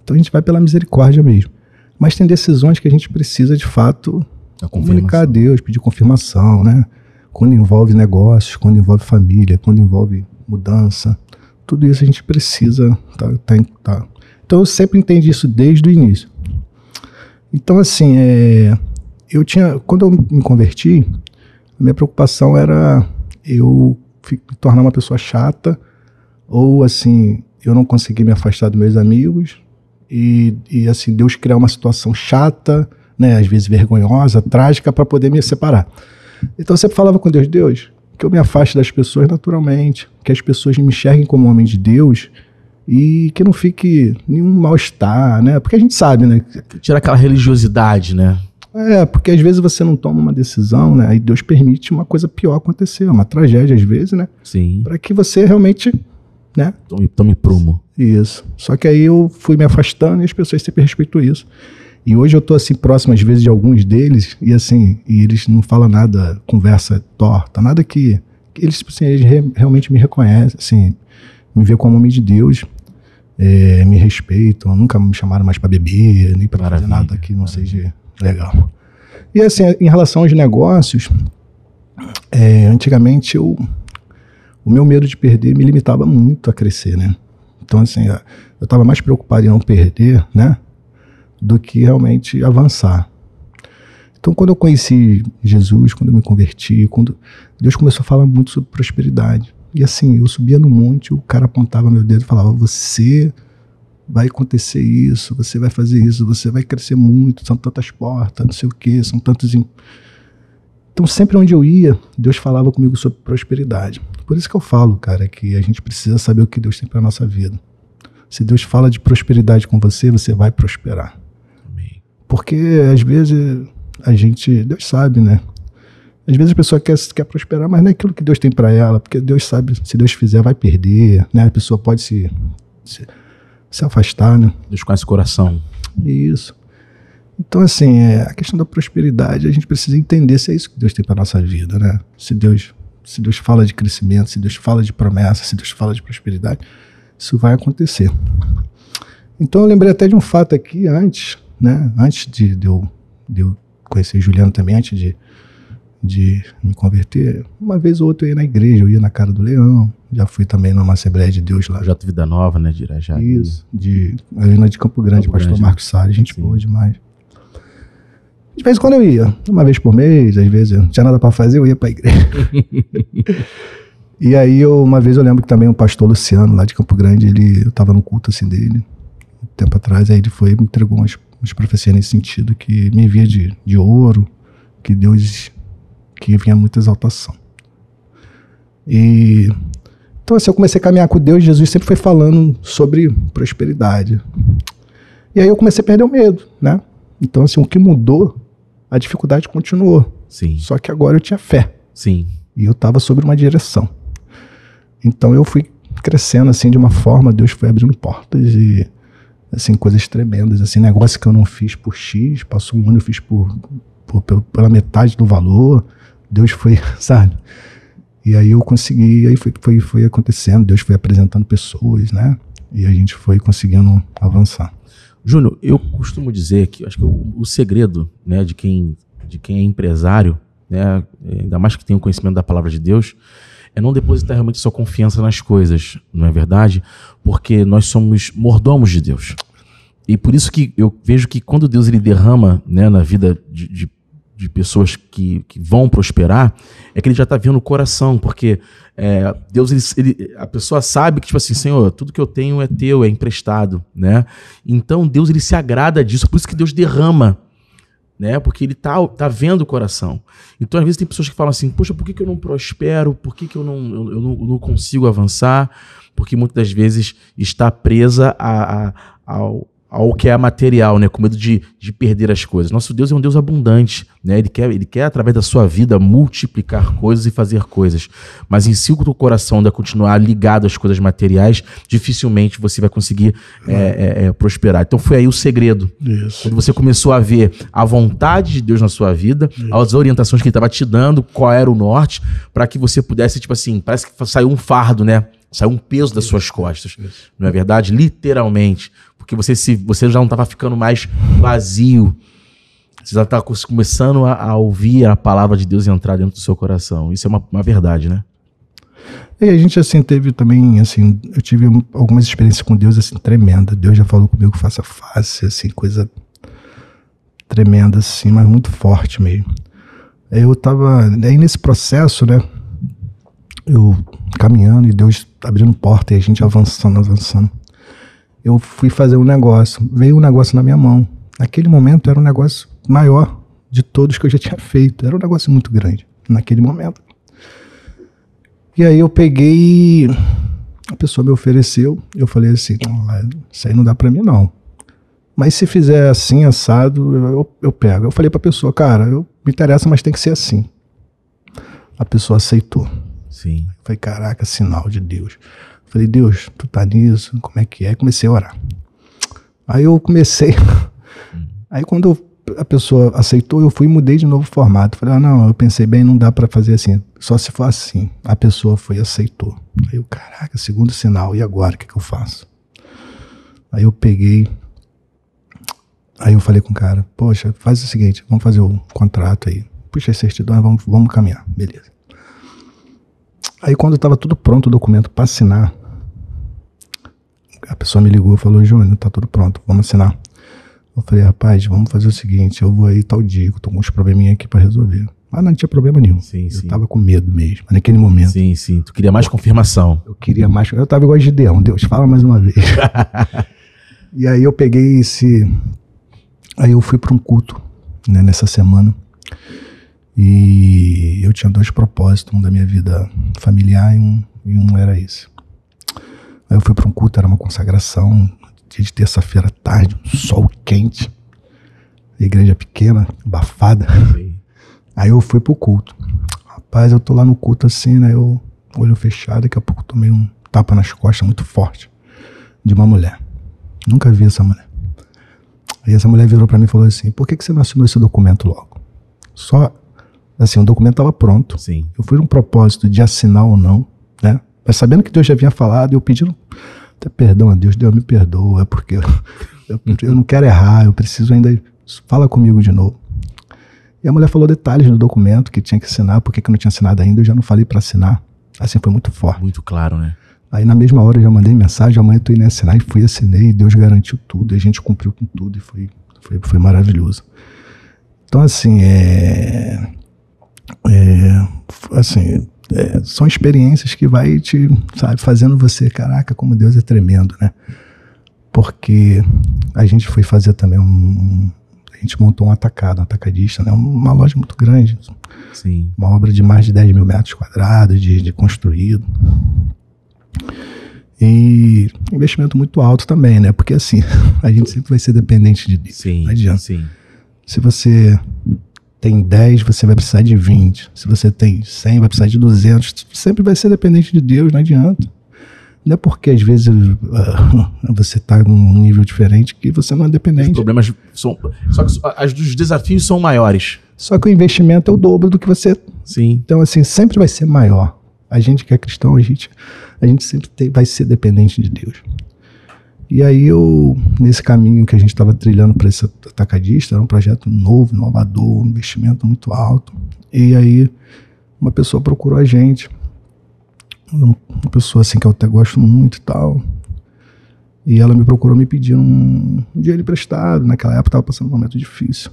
Então a gente vai pela misericórdia mesmo. Mas tem decisões que a gente precisa, de fato, comunicar a Deus, pedir confirmação, né? Quando envolve negócios, quando envolve família, quando envolve mudança, tudo isso a gente precisa. Tá. Então eu sempre entendi isso desde o início. Então, assim, quando eu me converti, a minha preocupação era eu me tornar uma pessoa chata, ou assim, eu não conseguir me afastar dos meus amigos, e assim, Deus criar uma situação chata, né, às vezes vergonhosa, trágica, para poder me separar. Então eu sempre falava com Deus, que eu me afaste das pessoas naturalmente, que as pessoas me enxerguem como homem de Deus, e que não fique nenhum mal-estar, né, porque a gente sabe, né. Tira aquela religiosidade, né. Porque às vezes você não toma uma decisão, né, aí Deus permite uma coisa pior acontecer, uma tragédia às vezes, né. Sim. Para que você realmente, né. Tome prumo. Isso. Só que aí eu fui me afastando e as pessoas sempre respeitam isso. E hoje eu tô assim próximo às vezes de alguns deles e assim, e eles não falam nada, conversa torta, nada que eles, assim, eles realmente me reconhecem, assim, me vê como homem de Deus, me respeitam, nunca me chamaram mais para beber, nem para fazer nada que não seja legal. E assim, em relação aos negócios, antigamente o meu medo de perder me limitava muito a crescer, né? Então, assim, eu estava mais preocupado em não perder, né, do que realmente avançar. Então, quando eu conheci Jesus, quando eu me converti, quando Deus começou a falar muito sobre prosperidade. E assim, eu subia no monte, o cara apontava meu dedo e falava, você vai acontecer isso, você vai fazer isso, você vai crescer muito, são tantas portas, não sei o quê, são tantos... Então, sempre onde eu ia, Deus falava comigo sobre prosperidade. Por isso que eu falo, cara, que a gente precisa saber o que Deus tem para nossa vida. Se Deus fala de prosperidade com você, você vai prosperar. Amém. Porque, às vezes, Deus sabe, né? Às vezes a pessoa quer prosperar, mas não é aquilo que Deus tem para ela, porque Deus sabe, se Deus fizer, vai perder, né? A pessoa pode se afastar, né? Deus conhece o coração. Isso. Então, assim, a questão da prosperidade, a gente precisa entender se é isso que Deus tem para nossa vida, né? Se Deus fala de crescimento, se Deus fala de promessa, se Deus fala de prosperidade, isso vai acontecer. Então, eu lembrei até de um fato aqui antes, né? Antes de eu conhecer Juliano também, antes de me converter, uma vez ou outra eu ia na igreja, eu ia na Cara do Leão, já fui também numa Assembleia de Deus lá. Projeto Vida Nova, né, de Irajá. Isso, eu ia na de Campo Grande, pastor Marcos Salles, gente boa demais. De vez em quando eu ia, uma vez por mês, às vezes eu não tinha nada para fazer, eu ia para a igreja. E aí, uma vez eu lembro que também o pastor Luciano, lá de Campo Grande, eu estava no culto assim dele, um tempo atrás, aí ele foi e me entregou umas profecias nesse sentido, que me via de ouro, que Deus, que vinha muita exaltação. Então assim, eu comecei a caminhar com Deus, Jesus sempre foi falando sobre prosperidade. E aí eu comecei a perder o medo, né? Então assim, o que mudou, a dificuldade continuou. Sim. Só que agora eu tinha fé. Sim. E eu estava sobre uma direção. Então eu fui crescendo assim de uma forma, Deus foi abrindo portas e assim, coisas tremendas, assim, negócio que eu não fiz por X, passou um ano eu fiz pela metade do valor, Deus foi, sabe? E aí eu consegui, aí foi acontecendo, Deus foi apresentando pessoas, né? E a gente foi conseguindo avançar. Júnior, eu costumo dizer que acho que o segredo, né, de quem é empresário, né, ainda mais que tem o conhecimento da palavra de Deus, é não depositar realmente sua confiança nas coisas, não é verdade? Porque nós somos mordomos de Deus. E por isso que eu vejo que quando Deus ele derrama, né, na vida de pessoas que vão prosperar, é que ele já está vendo o coração, porque Deus, a pessoa sabe que, tipo assim, Senhor, tudo que eu tenho é teu, é emprestado, né? Então Deus ele se agrada disso, por isso que Deus derrama né? Porque ele tá vendo o coração. Então, às vezes, tem pessoas que falam assim, poxa, por que eu não prospero? Por que eu não consigo avançar? Porque muitas das vezes está presa ao que é material, né? Com medo de perder as coisas. Nosso Deus é um Deus abundante, né? Ele quer, através da sua vida, multiplicar coisas e fazer coisas. Mas se o teu coração ainda continuar ligado às coisas materiais, dificilmente você vai conseguir prosperar. Então foi aí o segredo. Isso. Quando você começou a ver a vontade de Deus na sua vida, as orientações que ele estava te dando, qual era o norte, para que você pudesse, tipo assim, parece que saiu um fardo, né? Saiu um peso das suas costas. Isso. Não é verdade? Literalmente. Porque você já não estava ficando mais vazio. Você já estava começando a ouvir a palavra de Deus entrar dentro do seu coração. Isso é uma verdade, né? E a gente, assim, teve também, assim, eu tive algumas experiências com Deus, assim, tremenda. Deus já falou comigo face a face, assim, coisa tremenda, assim, mas muito forte mesmo. Eu tava, aí nesse processo, né, eu caminhando e Deus abrindo porta e a gente avançando. Eu fui fazer um negócio, veio um negócio na minha mão. Naquele momento era um negócio maior de todos que eu já tinha feito. Era um negócio muito grande, naquele momento. E aí eu peguei, a pessoa me ofereceu, eu falei assim, isso aí não dá pra mim não. Mas se fizer assim, assado, eu pego. Eu falei pra pessoa, cara, me interessa, mas tem que ser assim. A pessoa aceitou. Sim. Eu falei, caraca, sinal de Deus. Falei, Deus, tu tá nisso? Como é que é? Comecei a orar. Aí eu comecei. Aí quando a pessoa aceitou, eu fui e mudei de novo o formato. Falei, não, eu pensei bem, não dá pra fazer assim. Só se for assim. A pessoa foi e aceitou. Aí eu, caraca, segundo sinal. E agora, o que eu faço? Aí eu peguei. Aí eu falei com o cara, poxa, faz o seguinte, vamos fazer o contrato aí. Puxa as certidões, vamos caminhar. Beleza. Aí quando estava tudo pronto, o documento para assinar, a pessoa me ligou e falou, Júnior, tá tudo pronto, vamos assinar. Eu falei, rapaz, vamos fazer o seguinte, eu vou aí tal dia, eu tô com uns probleminha aqui para resolver. Mas não tinha problema nenhum. Sim. Eu tava com medo mesmo, naquele momento. Sim. Tu queria mais confirmação. Eu queria mais, eu tava igual a Gideão, Deus, fala mais uma vez. E aí eu peguei aí eu fui para um culto, né, nessa semana. E eu tinha 2 propósitos, um da minha vida familiar e um era esse. Aí eu fui para um culto, era uma consagração, dia de terça-feira à tarde, um sol quente, igreja pequena, abafada. Sim. Aí eu fui pro culto. Rapaz, eu tô lá no culto assim, né, eu olho fechado, daqui a pouco tomei um tapa nas costas muito forte de uma mulher. Nunca vi essa mulher. Aí essa mulher virou para mim e falou assim, por que você não assinou esse documento logo? Só... Assim, o documento estava pronto. Sim. Eu fui num propósito de assinar ou não, né? Mas sabendo que Deus já havia falado, eu pedindo até perdão a Deus, Deus me perdoa, porque eu não quero errar, eu preciso ainda, fala comigo de novo. E a mulher falou detalhes do documento que tinha que assinar, porque que eu não tinha assinado ainda, eu já não falei para assinar. Assim, foi muito forte. Muito claro, né? Aí na mesma hora eu já mandei mensagem, amanhã eu tô indo assinar, e fui, assinei, e Deus garantiu tudo, e a gente cumpriu com tudo, e foi maravilhoso. Então, assim, são experiências que vai te, sabe, fazendo você, caraca, como Deus é tremendo, né? Porque a gente foi fazer também a gente montou um atacadista, né? Uma loja muito grande. Sim. Uma obra de mais de 10 mil metros quadrados de construído. E investimento muito alto também, né? Porque assim, a gente sempre vai ser dependente de Deus. Sim, não adianta. sim. Se você tem 10, você vai precisar de 20. Se você tem 100, vai precisar de 200. Sempre vai ser dependente de Deus, não adianta. Não é porque às vezes você está num nível diferente que você não é dependente. Os problemas são... Só que os desafios são maiores. Só que o investimento é o dobro do que você... Sim. Então, assim, sempre vai ser maior. A gente que é cristão, a gente sempre vai ser dependente de Deus. E aí nesse caminho que a gente estava trilhando para esse atacadista, era um projeto novo, inovador, um investimento muito alto. E aí uma pessoa procurou a gente, uma pessoa assim que eu até gosto muito e tal, e ela me procurou me pedindo um dinheiro emprestado. Naquela época estava passando um momento difícil.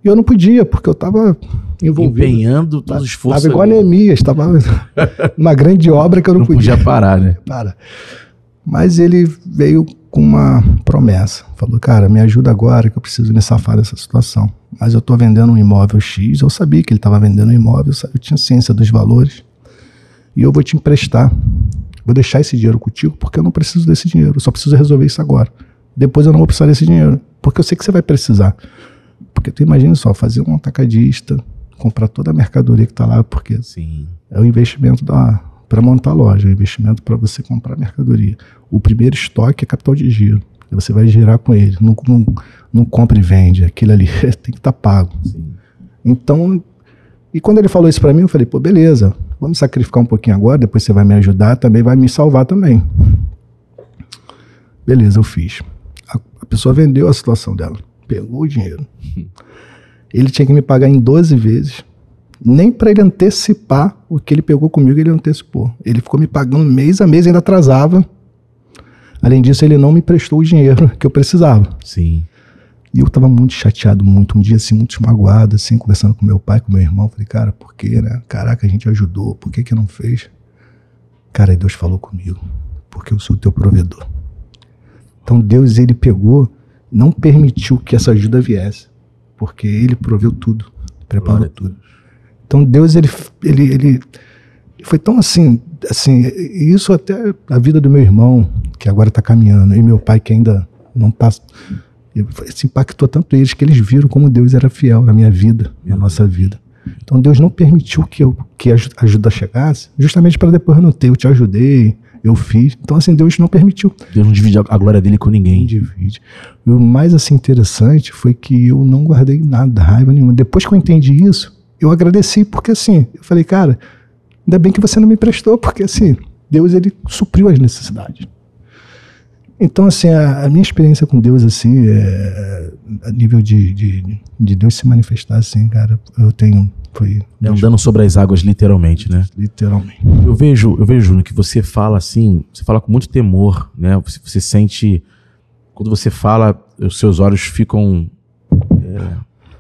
E eu não podia, porque eu estava envolvido. Empenhando todos os esforços. Estava igual a Neemias, estava numa grande obra que eu não podia parar, né? Mas ele veio com uma promessa. Falou, cara, me ajuda agora que eu preciso me safar dessa situação. Mas eu estou vendendo um imóvel X, eu sabia que ele estava vendendo um imóvel, eu tinha ciência dos valores, e eu vou te emprestar. Vou deixar esse dinheiro contigo porque eu não preciso desse dinheiro, eu só preciso resolver isso agora. Depois eu não vou precisar desse dinheiro, porque eu sei que você vai precisar. Porque tu imagina só, fazer um atacadista, comprar toda a mercadoria que está lá, porque Sim. é o investimento para montar a loja, é o investimento para você comprar mercadoria. O primeiro estoque é capital de giro, você vai girar com ele, não compra e vende, aquilo ali tem que estar pago. Sim. Então, e quando ele falou isso para mim, eu falei, pô, beleza, vamos sacrificar um pouquinho agora, depois você vai me ajudar, também vai me salvar também. Beleza, eu fiz. A pessoa vendeu a situação dela, pegou o dinheiro. Ele tinha que me pagar em 12 vezes. Nem para ele antecipar o que ele pegou comigo, ele antecipou. Ele ficou me pagando mês a mês, ainda atrasava. Além disso, ele não me prestou o dinheiro que eu precisava. Sim. E eu tava muito chateado, um dia assim, muito magoado, assim, conversando com meu pai, com meu irmão. Falei, cara, por quê, né? Caraca, a gente ajudou, por que não fez? Cara, aí Deus falou comigo, porque eu sou o teu provedor. Então Deus, ele pegou, não permitiu que essa ajuda viesse, porque ele proveu tudo, preparou tudo. Então Deus, ele foi tão assim, isso até a vida do meu irmão, que agora está caminhando, e meu pai que ainda não está, isso impactou tanto eles, que eles viram como Deus era fiel na minha vida, na nossa vida. Então Deus não permitiu que a ajuda chegasse, justamente para depois eu não ter, eu te ajudei, eu fiz. Então assim, Deus não permitiu. Deus não divide a glória dele com ninguém. Não divide. E o mais assim interessante foi que eu não guardei nada, raiva nenhuma. Depois que eu entendi isso, eu agradeci, porque assim, eu falei, cara, ainda bem que você não me prestou, porque assim, Deus, ele supriu as necessidades. Então assim, a minha experiência com Deus assim, a nível de Deus se manifestar assim, cara, eu tenho, foi... Andando sobre as águas, literalmente, né? Literalmente. Eu vejo, Júnior, que você fala assim, você fala com muito temor, né? Você sente, quando você fala, os seus olhos ficam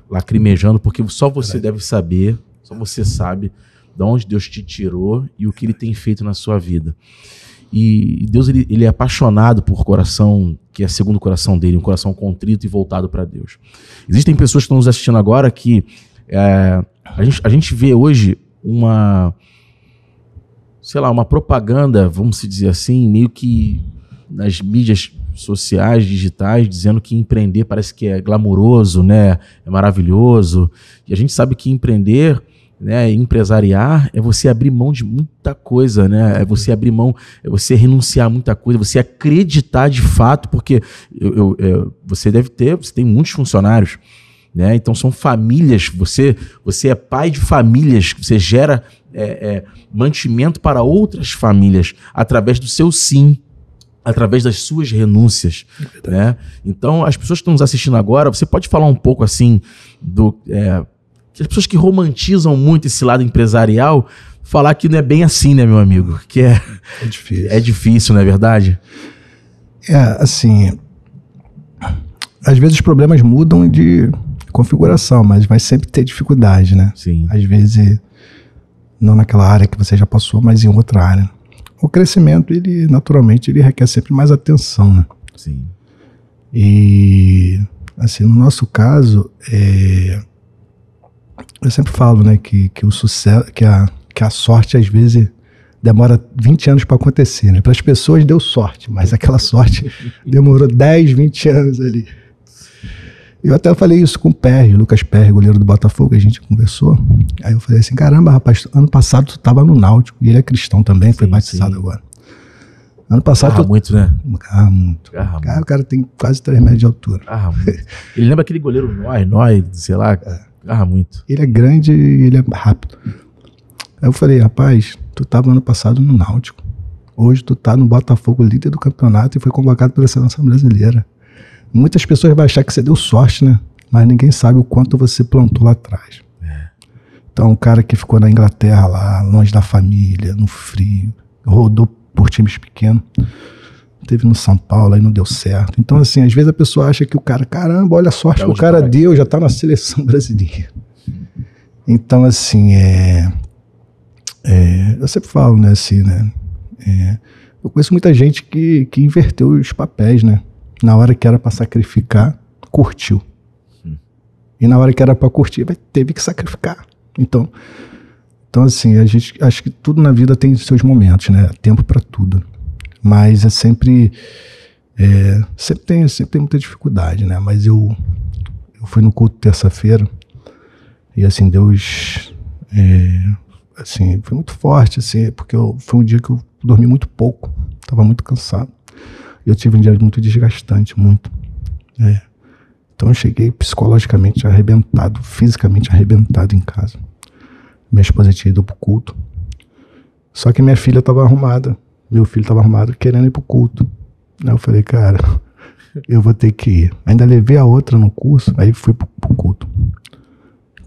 lacrimejando, porque só você deve saber, só você sabe de onde Deus te tirou e o que ele tem feito na sua vida. E Deus, ele é apaixonado por coração que é segundo o coração dele, um coração contrito e voltado para Deus. Existem pessoas que estão nos assistindo agora que a gente vê hoje uma propaganda, vamos dizer assim, meio que nas mídias sociais, digitais, dizendo que empreender parece que é glamouroso, né? É maravilhoso. E a gente sabe que empreender, né, empresariar é você abrir mão de muita coisa, né? É você abrir mão, é você renunciar a muita coisa, você acreditar de fato, porque você tem muitos funcionários, né? Então são famílias, você é pai de famílias, você gera mantimento para outras famílias através do seu sim, através das suas renúncias, né? Então as pessoas que estão nos assistindo agora, você pode falar um pouco assim as pessoas que romantizam muito esse lado empresarial, falar que não é bem assim, né, meu amigo? Que é difícil. É difícil, não é verdade? Assim, às vezes os problemas mudam de configuração, mas vai sempre ter dificuldade, né? Sim. Às vezes, não naquela área que você já passou, mas em outra área. O crescimento, ele naturalmente, ele requer sempre mais atenção, né? Sim. E, assim, no nosso caso, eu sempre falo, né, que o sucesso, que a sorte às vezes demora 20 anos para acontecer, né? Para as pessoas deu sorte, mas aquela sorte demorou 10, 20 anos ali. Eu até falei isso com o Perry, Lucas Perry, goleiro do Botafogo, a gente conversou. Aí eu falei assim, caramba, rapaz, ano passado tu tava no Náutico, e ele é cristão também, foi batizado agora. Ano passado... Garra muito, né? Garra muito. Cara, o cara tem quase 3 metros de altura. Garra muito. Ele lembra aquele goleiro Nói, sei lá, garra muito. Ele é grande e ele é rápido. Aí eu falei, rapaz, tu tava ano passado no Náutico. Hoje tu tá no Botafogo, líder do campeonato, e foi convocado pela seleção brasileira. Muitas pessoas vão achar que você deu sorte, né? Mas ninguém sabe o quanto você plantou lá atrás. Então, um cara que ficou na Inglaterra lá, longe da família, no frio, rodou por times pequenos, teve no São Paulo, aí não deu certo. Então, assim, às vezes a pessoa acha que o cara, caramba, olha a sorte que o cara deu, já tá na seleção brasileira. Então, assim, eu sempre falo, né, assim, né, Eu conheço muita gente que inverteu os papéis, né? Na hora que era para sacrificar, curtiu. E na hora que era para curtir, teve que sacrificar. Então assim, a gente acho que tudo na vida tem seus momentos, né? Tempo para tudo. Mas é sempre tem muita dificuldade, né? Mas eu fui no culto terça-feira e assim, Deus assim, foi muito forte, assim, porque foi um dia que eu dormi muito pouco, estava muito cansado. Eu tive um dia muito desgastante, muito. Então eu cheguei psicologicamente arrebentado, fisicamente arrebentado em casa. Minha esposa tinha ido pro culto. Só que minha filha estava arrumada, meu filho estava arrumado, querendo ir pro culto. Aí eu falei, cara, eu vou ter que ir. Ainda levei a outra no curso, aí fui pro culto.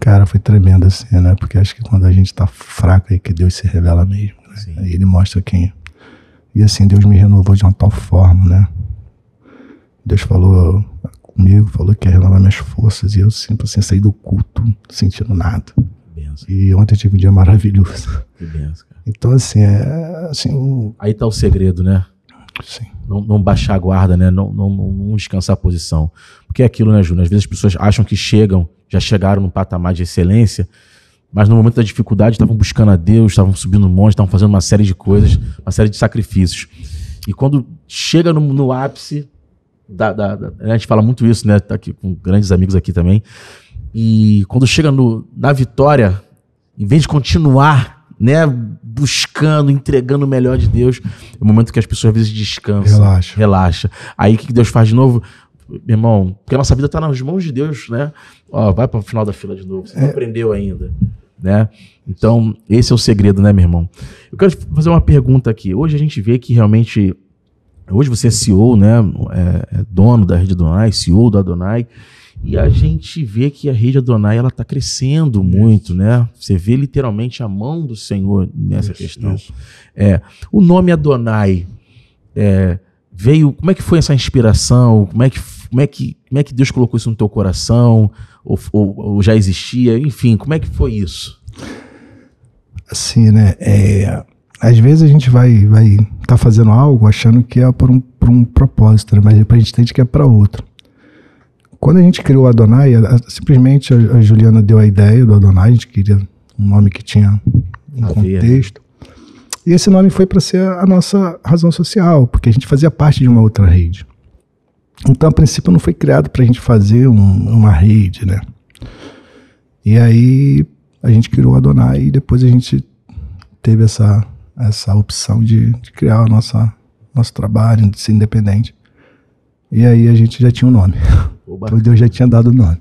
Cara, foi tremendo assim, né? Porque acho que quando a gente tá fraco aí que Deus se revela mesmo, né? Aí ele mostra quem é. E assim, Deus me renovou de uma tal forma, né? Deus falou comigo, falou que ia renovar minhas forças, e eu sempre assim, saí do culto sentindo nada. Benção. E ontem eu tive um dia maravilhoso. Que benção, cara. Então assim, assim... Aí tá o segredo, né? Sim. Não baixar a guarda, né? Não descansar a posição. Porque é aquilo, né, Júnior? Às vezes as pessoas acham que já chegaram num patamar de excelência, mas no momento da dificuldade estavam buscando a Deus, estavam subindo um monte, estavam fazendo uma série de coisas, uma série de sacrifícios. E quando chega no ápice, a gente fala muito isso, né? Tá aqui com grandes amigos aqui também. E quando chega na vitória, em vez de continuar, né, buscando, entregando o melhor de Deus, é o momento que as pessoas às vezes descansam. Relaxa. Aí o que Deus faz de novo? Meu irmão, porque a nossa vida está nas mãos de Deus, né? Ó, vai para o final da fila de novo, você não aprendeu ainda, né? Então, esse é o segredo, né, meu irmão? Eu quero fazer uma pergunta aqui. Hoje a gente vê que realmente, hoje você é CEO, né? É dono da Rede Adonai, CEO do Adonai, e a gente vê que a Rede Adonai, ela está crescendo muito, né? Você vê literalmente a mão do Senhor nessa questão. Isso. O nome Adonai veio, como é que foi essa inspiração? Como é que Deus colocou isso no teu coração? Ou já existia? Enfim, como é que foi isso? Assim, né? Às vezes a gente vai tá fazendo algo achando que é por um propósito, né? Mas depois a gente entende que é para outro. Quando a gente criou o Adonai, simplesmente a Juliana deu a ideia do Adonai, a gente queria um nome que tinha um contexto. E esse nome foi para ser a nossa razão social, porque a gente fazia parte de uma outra rede. Então, a princípio, não foi criado para a gente fazer uma rede, né? E aí, a gente criou o Adonai e depois a gente teve essa opção de criar nosso trabalho, de ser independente. E aí, a gente já tinha um nome. Então, Deus já tinha dado o nome.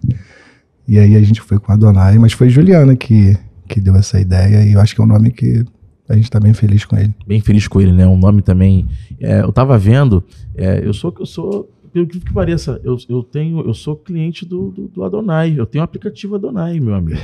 E aí, a gente foi com o Adonai, mas foi Juliana que deu essa ideia e eu acho que é um nome que a gente tá bem feliz com ele. Bem feliz com ele, né? Um nome também... eu tava vendo... eu sou pelo que pareça, eu sou cliente do Adonai. Eu tenho o aplicativo Adonai, meu amigo.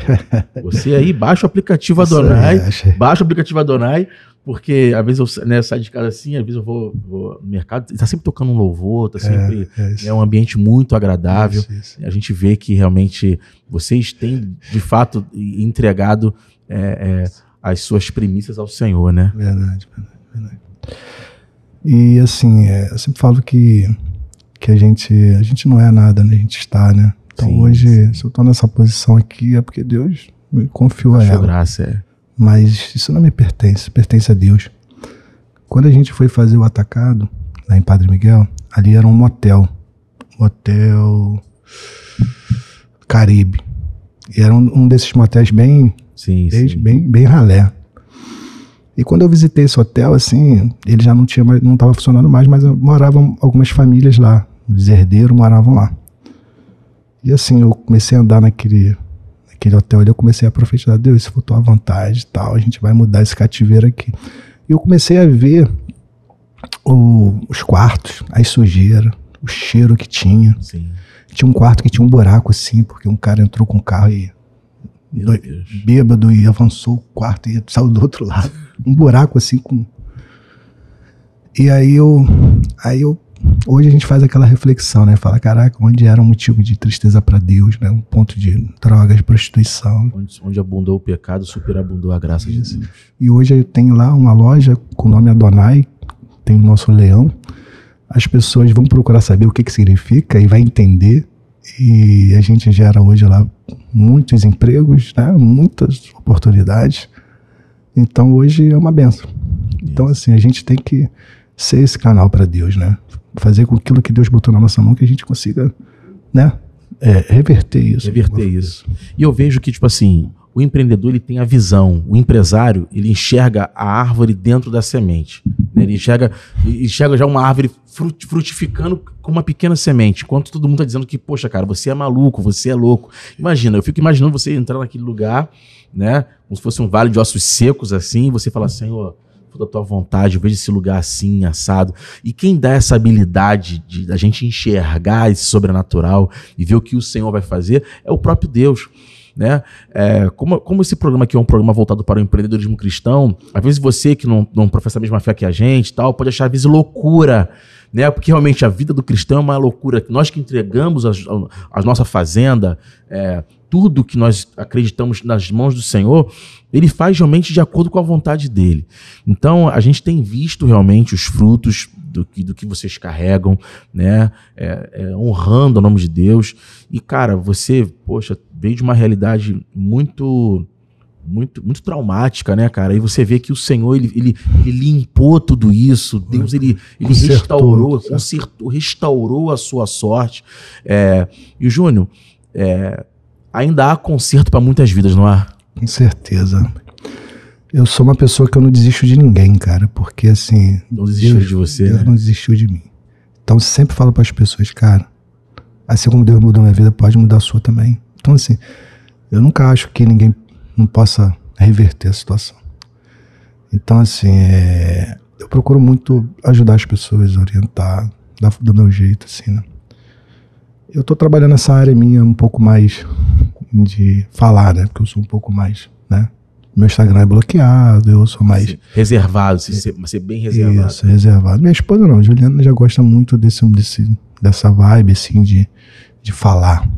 Você aí, baixa o aplicativo Adonai. Baixa o aplicativo Adonai, porque às vezes eu saio de casa assim, às vezes eu vou no mercado, tá sempre tocando um louvor, tá sempre... É um ambiente muito agradável. Isso. A gente vê que realmente vocês têm, de fato, entregado... as suas primícias ao Senhor, né? Verdade. E assim, eu sempre falo que a gente não é nada, né? A gente está, né? Então sim, hoje, se eu estou nessa posição aqui, é porque Deus me confiou a ela. Graça, Mas isso não me pertence, pertence a Deus. Quando a gente foi fazer o atacado, lá em Padre Miguel, ali era um motel Caribe. E era um desses motéis bem ralé. E quando eu visitei esse hotel, assim, ele já não estava funcionando mais, mas moravam algumas famílias lá. Os herdeiros moravam lá. E assim, eu comecei a andar naquele hotel ali, eu comecei a profetizar: Deus, se for tua vontade e tal, a gente vai mudar esse cativeiro aqui. E eu comecei a ver os quartos, as sujeiras, o cheiro que tinha. Sim. Tinha um quarto que tinha um buraco assim, porque um cara entrou com o carro e bêbado e avançou o quarto e saiu do outro lado. Um buraco assim com... E aí eu hoje a gente faz aquela reflexão, né? Fala, caraca, onde era um motivo de tristeza para Deus, né? Um ponto de drogas, prostituição. Onde abundou o pecado, superabundou a graça de Deus. E hoje eu tenho lá uma loja com o nome Adonai, tem o nosso leão, as pessoas vão procurar saber o que significa e vai entender. E a gente gera hoje lá muitos empregos, né? Muitas oportunidades. Então hoje é uma benção. Então assim, a gente tem que ser esse canal para Deus, né? Fazer com aquilo que Deus botou na nossa mão que a gente consiga, né? Reverter isso. Reverter isso. E eu vejo que, tipo assim, o empreendedor ele tem a visão, o empresário ele enxerga a árvore dentro da semente, né? Ele enxerga já uma árvore frutificando com uma pequena semente, enquanto todo mundo está dizendo que, poxa, cara, você é maluco, você é louco. Imagina, eu fico imaginando você entrar naquele lugar, né, como se fosse um vale de ossos secos assim, e você fala, Senhor, da tua vontade, eu vejo esse lugar assim, assado. E quem dá essa habilidade de a gente enxergar esse sobrenatural e ver o que o Senhor vai fazer é o próprio Deus, né? Como esse programa aqui é um programa voltado para o empreendedorismo cristão, às vezes você que não professa a mesma fé que a gente, tal, pode achar às vezes loucura, né? Porque realmente a vida do cristão é uma loucura. Nós que entregamos a nossa fazenda, tudo que nós acreditamos nas mãos do Senhor, ele faz realmente de acordo com a vontade dele. Então, a gente tem visto realmente os frutos do que vocês carregam, né? Honrando o nome de Deus. E, cara, você, poxa, veio de uma realidade muito traumática, né, cara? E você vê que o Senhor, ele limpou tudo isso. Deus, ele restaurou a sua sorte. E o Júnior, ainda há conserto para muitas vidas, não há? Com certeza. Eu sou uma pessoa que eu não desisto de ninguém, cara, porque assim... Não desistiu de você, Deus né? não desistiu de mim. Então eu sempre falo para as pessoas, cara, assim como Deus mudou minha vida, pode mudar a sua também. Então assim, eu nunca acho que ninguém não possa reverter a situação. Então assim, eu procuro muito ajudar as pessoas, orientar, do meu jeito, assim, né? Eu tô trabalhando nessa área minha um pouco mais de falar, né? Porque eu sou um pouco mais, né? Meu Instagram é bloqueado, eu sou mais... Reservado, ser bem reservado. Isso, reservado. Minha esposa não, Juliana já gosta muito dessa vibe, assim, de falar.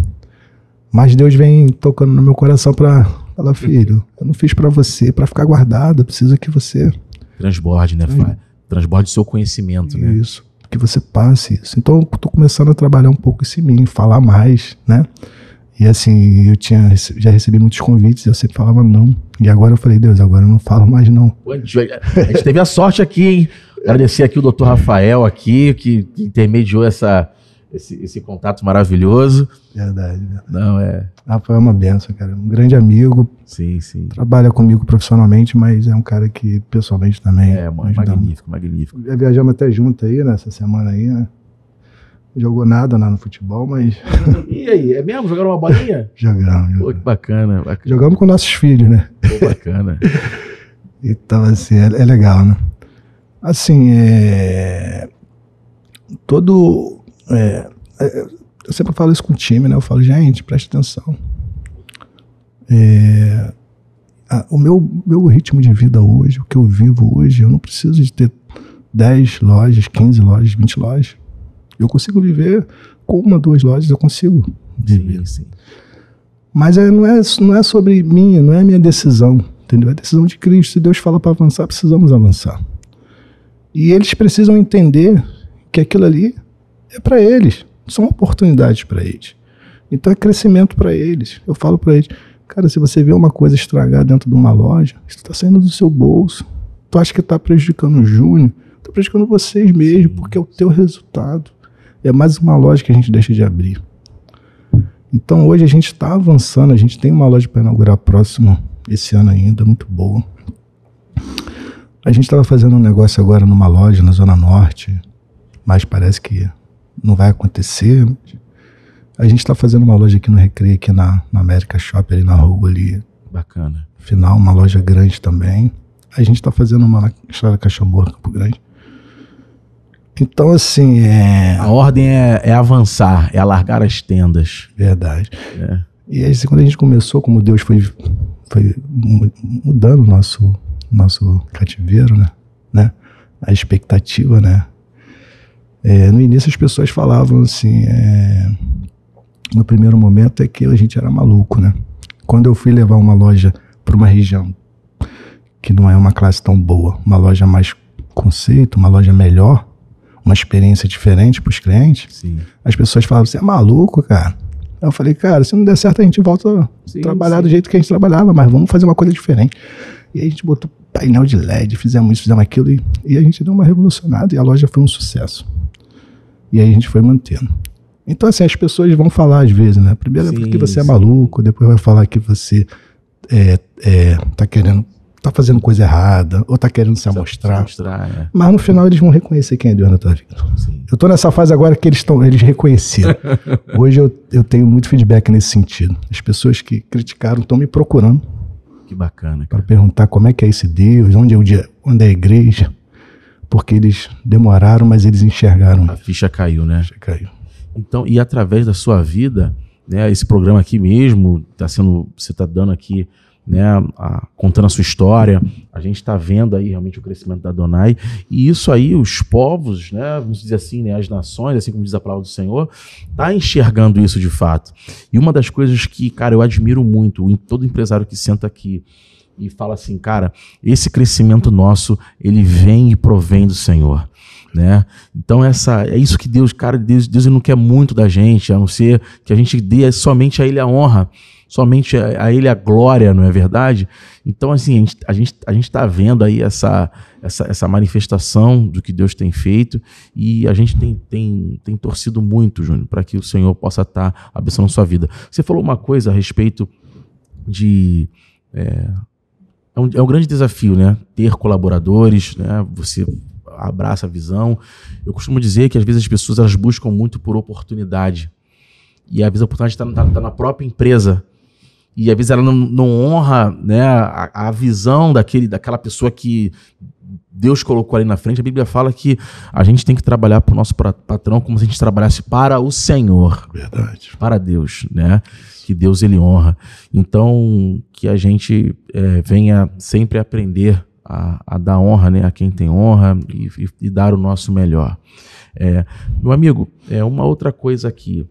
Mas Deus vem tocando no meu coração pra falar, filho, eu não fiz pra você, pra ficar guardado, eu preciso que você... Transborde, né, Fábio? Transborde o seu conhecimento, né? Isso, que você passe isso. Então eu tô começando a trabalhar um pouco isso em mim, falar mais, né? E assim, já recebi muitos convites, eu sempre falava não. E agora eu falei, Deus, agora eu não falo mais não. A gente teve a sorte aqui, hein? Agradecer aqui o Dr. Rafael aqui, que intermediou esse contato maravilhoso. Verdade. Não, Rafael é uma benção, cara. Um grande amigo. Sim, sim. Trabalha comigo profissionalmente, mas é um cara que pessoalmente também... magnífico. Já viajamos até junto aí, nessa semana aí, né? Jogou nada lá no futebol, mas... E aí, é mesmo? Jogaram uma bolinha? Jogamos. Pô, que bacana. Jogamos com nossos filhos, né? Pô, bacana. Então, assim, é legal, né? Assim, eu sempre falo isso com o time, né? Eu falo, gente, preste atenção. O meu ritmo de vida hoje, o que eu vivo hoje, eu não preciso de ter 10 lojas, 15 lojas, 20 lojas. Eu consigo viver com 1, 2 lojas, eu consigo viver. Sim. Mas não é sobre mim, não é minha decisão, entendeu? É a decisão de Cristo. Se Deus fala para avançar, precisamos avançar. E eles precisam entender que aquilo ali é para eles, são oportunidades para eles. Então é crescimento para eles. Eu falo para eles, cara, se você vê uma coisa estragar dentro de uma loja, isso está saindo do seu bolso. Tu acha que está prejudicando o Júnior? Está prejudicando vocês mesmo, porque é o teu resultado. É mais uma loja que a gente deixa de abrir. Então hoje a gente está avançando, a gente tem uma loja para inaugurar próximo, esse ano ainda, muito boa. A gente estava fazendo um negócio agora numa loja na Zona Norte, mas parece que não vai acontecer. A gente está fazendo uma loja aqui no Recreio, aqui na América Shopping, ali na rua ali. Bacana. Final, uma loja grande também. A gente está fazendo uma na Estrada Caxambu, Campo Grande. Então, assim, a ordem é avançar, é alargar as tendas. Verdade. E aí, quando a gente começou, como Deus foi mudando o nosso cativeiro, né? A expectativa, né? No início as pessoas falavam assim, no primeiro momento é que a gente era maluco, né? Quando eu fui levar uma loja para uma região que não é uma classe tão boa, uma loja mais conceito, uma loja melhor, uma experiência diferente para os clientes, Sim. as pessoas falavam, você é maluco, cara? Eu falei, cara, se não der certo a gente volta a trabalhar do jeito que a gente trabalhava, mas vamos fazer uma coisa diferente. E aí a gente botou painel de LED, fizemos isso, fizemos aquilo, e a gente deu uma revolucionada e a loja foi um sucesso. E aí a gente foi mantendo. Então assim, as pessoas vão falar às vezes, né? Primeiro é porque você é maluco, depois vai falar que você tá fazendo coisa errada, ou tá querendo se amostrar. Mas no final eles vão reconhecer quem é Deus na tua vida. Sim. Eu tô nessa fase agora que eles reconheceram. Hoje eu tenho muito feedback nesse sentido. As pessoas que criticaram estão me procurando. Que bacana. Para perguntar como é que é esse Deus, onde é a igreja. Porque eles demoraram, mas eles enxergaram. A ficha caiu, né? A ficha caiu. Então, e através da sua vida, né, esse programa aqui mesmo, você está dando aqui, né, contando a sua história, a gente está vendo aí realmente o crescimento da Adonai, e isso aí, os povos, né, vamos dizer assim, né, as nações, assim como diz a palavra do Senhor, tá enxergando isso de fato. E uma das coisas que, cara, eu admiro muito, em todo empresário que senta aqui e fala assim, cara, esse crescimento nosso, ele vem e provém do Senhor. Né? Então é isso que Deus ele não quer muito da gente, a não ser que a gente dê somente a Ele a honra, somente a Ele a glória, não é verdade? Então assim, a gente está vendo aí essa manifestação do que Deus tem feito, e a gente tem torcido muito, Júnior, para que o Senhor possa estar abençoando a sua vida. Você falou uma coisa a respeito de... É um grande desafio, né? Ter colaboradores, né? Você abraça a visão. Eu costumo dizer que às vezes as pessoas elas buscam muito por oportunidade, e às vezes a oportunidade está na própria empresa, e às vezes ela não honra, né, a visão daquela pessoa que Deus colocou ali na frente. A Bíblia fala que a gente tem que trabalhar para o nosso patrão como se a gente trabalhasse para o Senhor. Verdade. Para Deus, né? Que Deus ele honra. Então, que a gente venha sempre aprender a dar honra, né, a quem tem honra, e dar o nosso melhor. Meu amigo, uma outra coisa aqui.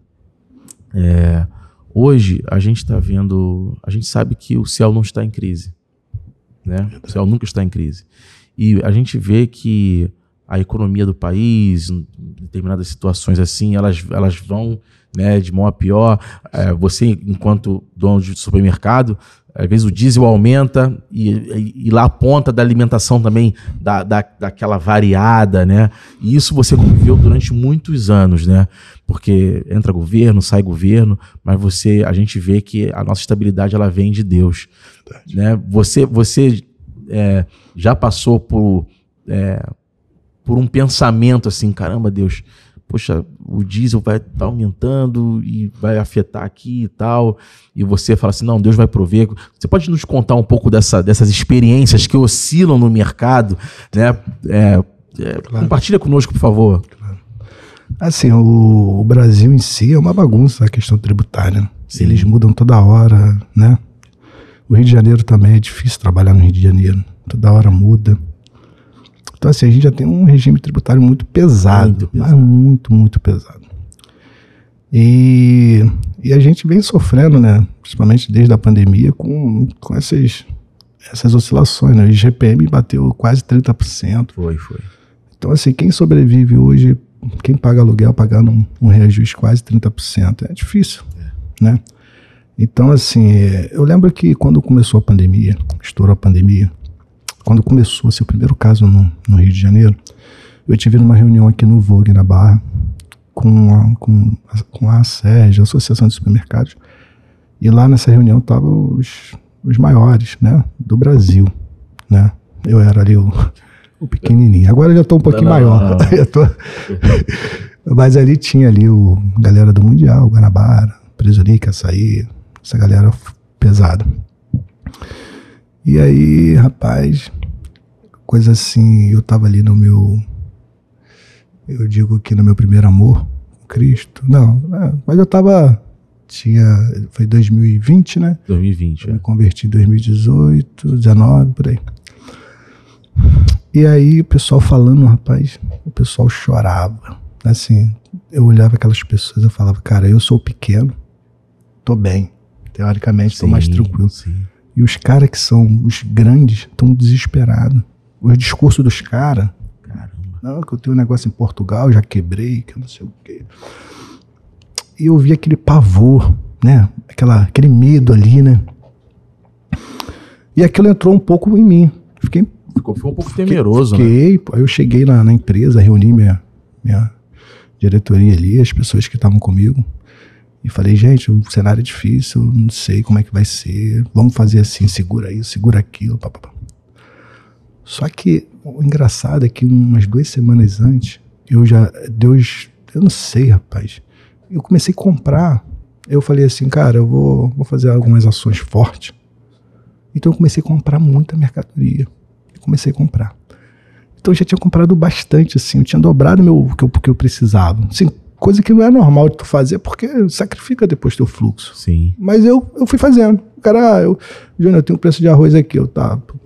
Hoje a gente está vendo, a gente sabe que o céu não está em crise, né? O céu nunca está em crise. E a gente vê que a economia do país, em determinadas situações assim, elas vão, né, de mal a pior. Você, enquanto dono de supermercado, às vezes o diesel aumenta e lá a ponta da alimentação também daquela variada, né? E isso você conviveu durante muitos anos, né? Porque entra governo, sai governo, mas a gente vê que a nossa estabilidade ela vem de Deus, né? Você já passou por um pensamento assim, caramba, Deus, poxa, o diesel vai estar aumentando e vai afetar aqui e tal, e você fala assim, não, Deus vai prover. Você pode nos contar um pouco dessas experiências que oscilam no mercado, né? Claro. Compartilha conosco, por favor. Claro. Assim, o Brasil em si é uma bagunça a questão tributária. Sim. Eles mudam toda hora, né? O Rio de Janeiro também é difícil trabalhar no Rio de Janeiro, toda hora muda. Então, assim, a gente já tem um regime tributário muito pesado, mas muito, muito pesado. E a gente vem sofrendo, né, principalmente desde a pandemia, com essas oscilações, né? O IGPM bateu quase 30%. Foi. Então, assim, quem sobrevive hoje, quem paga aluguel pagando um reajuste quase 30%, é difícil, né? Então, assim, eu lembro que quando começou a pandemia, estourou a pandemia, quando começou o primeiro caso no Rio de Janeiro, eu tive numa reunião aqui no Vogue, na Barra, com a ASERJ, a Associação de Supermercados, e lá nessa reunião estavam os maiores, né, do Brasil, né? Eu era ali o pequenininho. Agora eu já estou um pouquinho maior. Mas ali tinha ali a galera do Mundial, Guanabara, Presurique, Açaí, essa galera pesada. E aí, rapaz, coisa assim, eu tava ali eu digo que no meu primeiro amor, Cristo, não, mas eu tava, foi 2020, né? 2020, eu me converti em 2018, 19, por aí. E aí, o pessoal falando, rapaz, o pessoal chorava, assim, eu olhava aquelas pessoas, eu falava, cara, eu sou pequeno, tô bem, teoricamente, tô mais tranquilo. Sim. E os caras que são os grandes estão desesperados. O discurso dos caras Não, que eu tenho um negócio em Portugal, já quebrei, que eu não sei o quê. E eu vi aquele pavor, né? Aquele medo ali, né? E aquilo entrou um pouco em mim. Foi um pouco temeroso, né? Aí eu cheguei na empresa, reuni minha diretoria ali, as pessoas que estavam comigo, e falei, gente, o cenário é difícil, não sei como é que vai ser, vamos fazer assim, segura isso, segura aquilo, papapá. Só que o engraçado é que umas 2 semanas antes, eu não sei, rapaz, eu comecei a comprar, eu falei assim, cara, eu vou fazer algumas ações fortes. Então eu comecei a comprar muita mercadoria. Comecei a comprar. Então eu já tinha comprado bastante, assim, eu tinha dobrado o que eu precisava. Assim, coisa que não é normal de tu fazer, porque sacrifica depois teu fluxo. Sim. Mas eu fui fazendo. Cara, Júnior, eu tenho um preço de arroz aqui,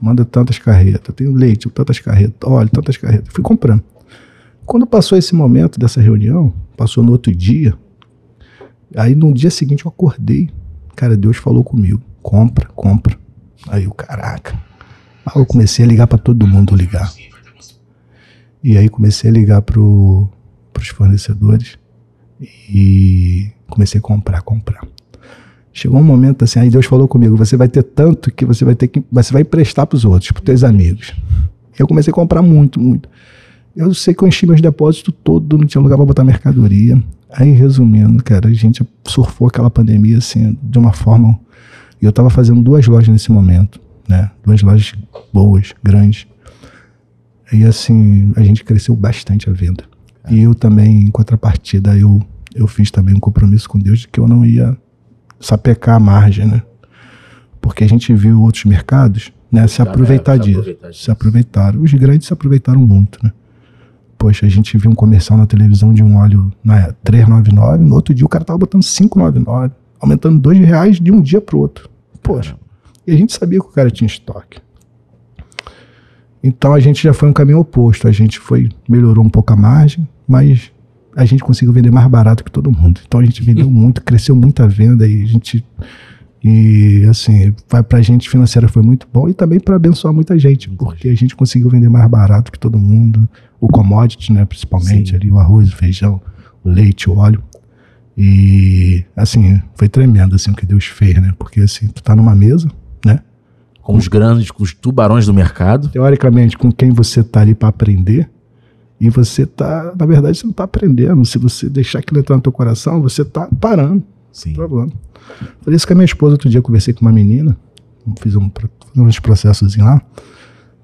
manda tantas carretas, eu tenho leite, tantas carretas, óleo, tantas carretas. Fui comprando. Quando passou esse momento dessa reunião, passou no outro dia, aí no dia seguinte eu acordei, cara, Deus falou comigo, compra. Aí eu, caraca. Aí eu comecei a ligar para todo mundo ligar. E aí comecei a ligar pros fornecedores e comecei a comprar. Chegou um momento assim, aí Deus falou comigo, você vai ter tanto que você vai emprestar pros outros, pros teus amigos. E eu comecei a comprar muito. Eu sei que eu enchi meus depósitos todo, não tinha lugar para botar mercadoria. Aí, resumindo, cara, a gente surfou aquela pandemia assim, de uma forma... E eu estava fazendo 2 lojas nesse momento, né? 2 lojas boas, grandes. E assim, a gente cresceu bastante a venda. E eu também, em contrapartida, eu fiz também um compromisso com Deus de que eu não ia sapecar a margem, né? Porque a gente viu outros mercados, né, se aproveitar disso. Se aproveitaram. Os grandes se aproveitaram muito, né? Poxa, a gente viu um comercial na televisão de um óleo na R$3,99, no outro dia o cara tava botando R$5,99, aumentando R$2 de um dia pro outro. Poxa, e a gente sabia que o cara tinha estoque. Então a gente já foi um caminho oposto, melhorou um pouco a margem, mas a gente conseguiu vender mais barato que todo mundo. Então a gente vendeu muito, cresceu muito a venda e assim, pra gente financeira foi muito bom e também para abençoar muita gente, porque a gente conseguiu vender mais barato que todo mundo, o commodity, né, principalmente, ali, o arroz, o feijão, o leite, o óleo. E assim, foi tremendo assim, o que Deus fez, né? Porque assim, tu tá numa mesa, né? Com os grandes, com os tubarões do mercado. Teoricamente, com quem você tá ali para aprender. E você tá, na verdade, você não tá aprendendo. Se você deixar aquilo entrar no teu coração, você tá parando. Sim. Falei isso com a minha esposa outro dia, eu conversei com uma menina, fiz uns processos lá.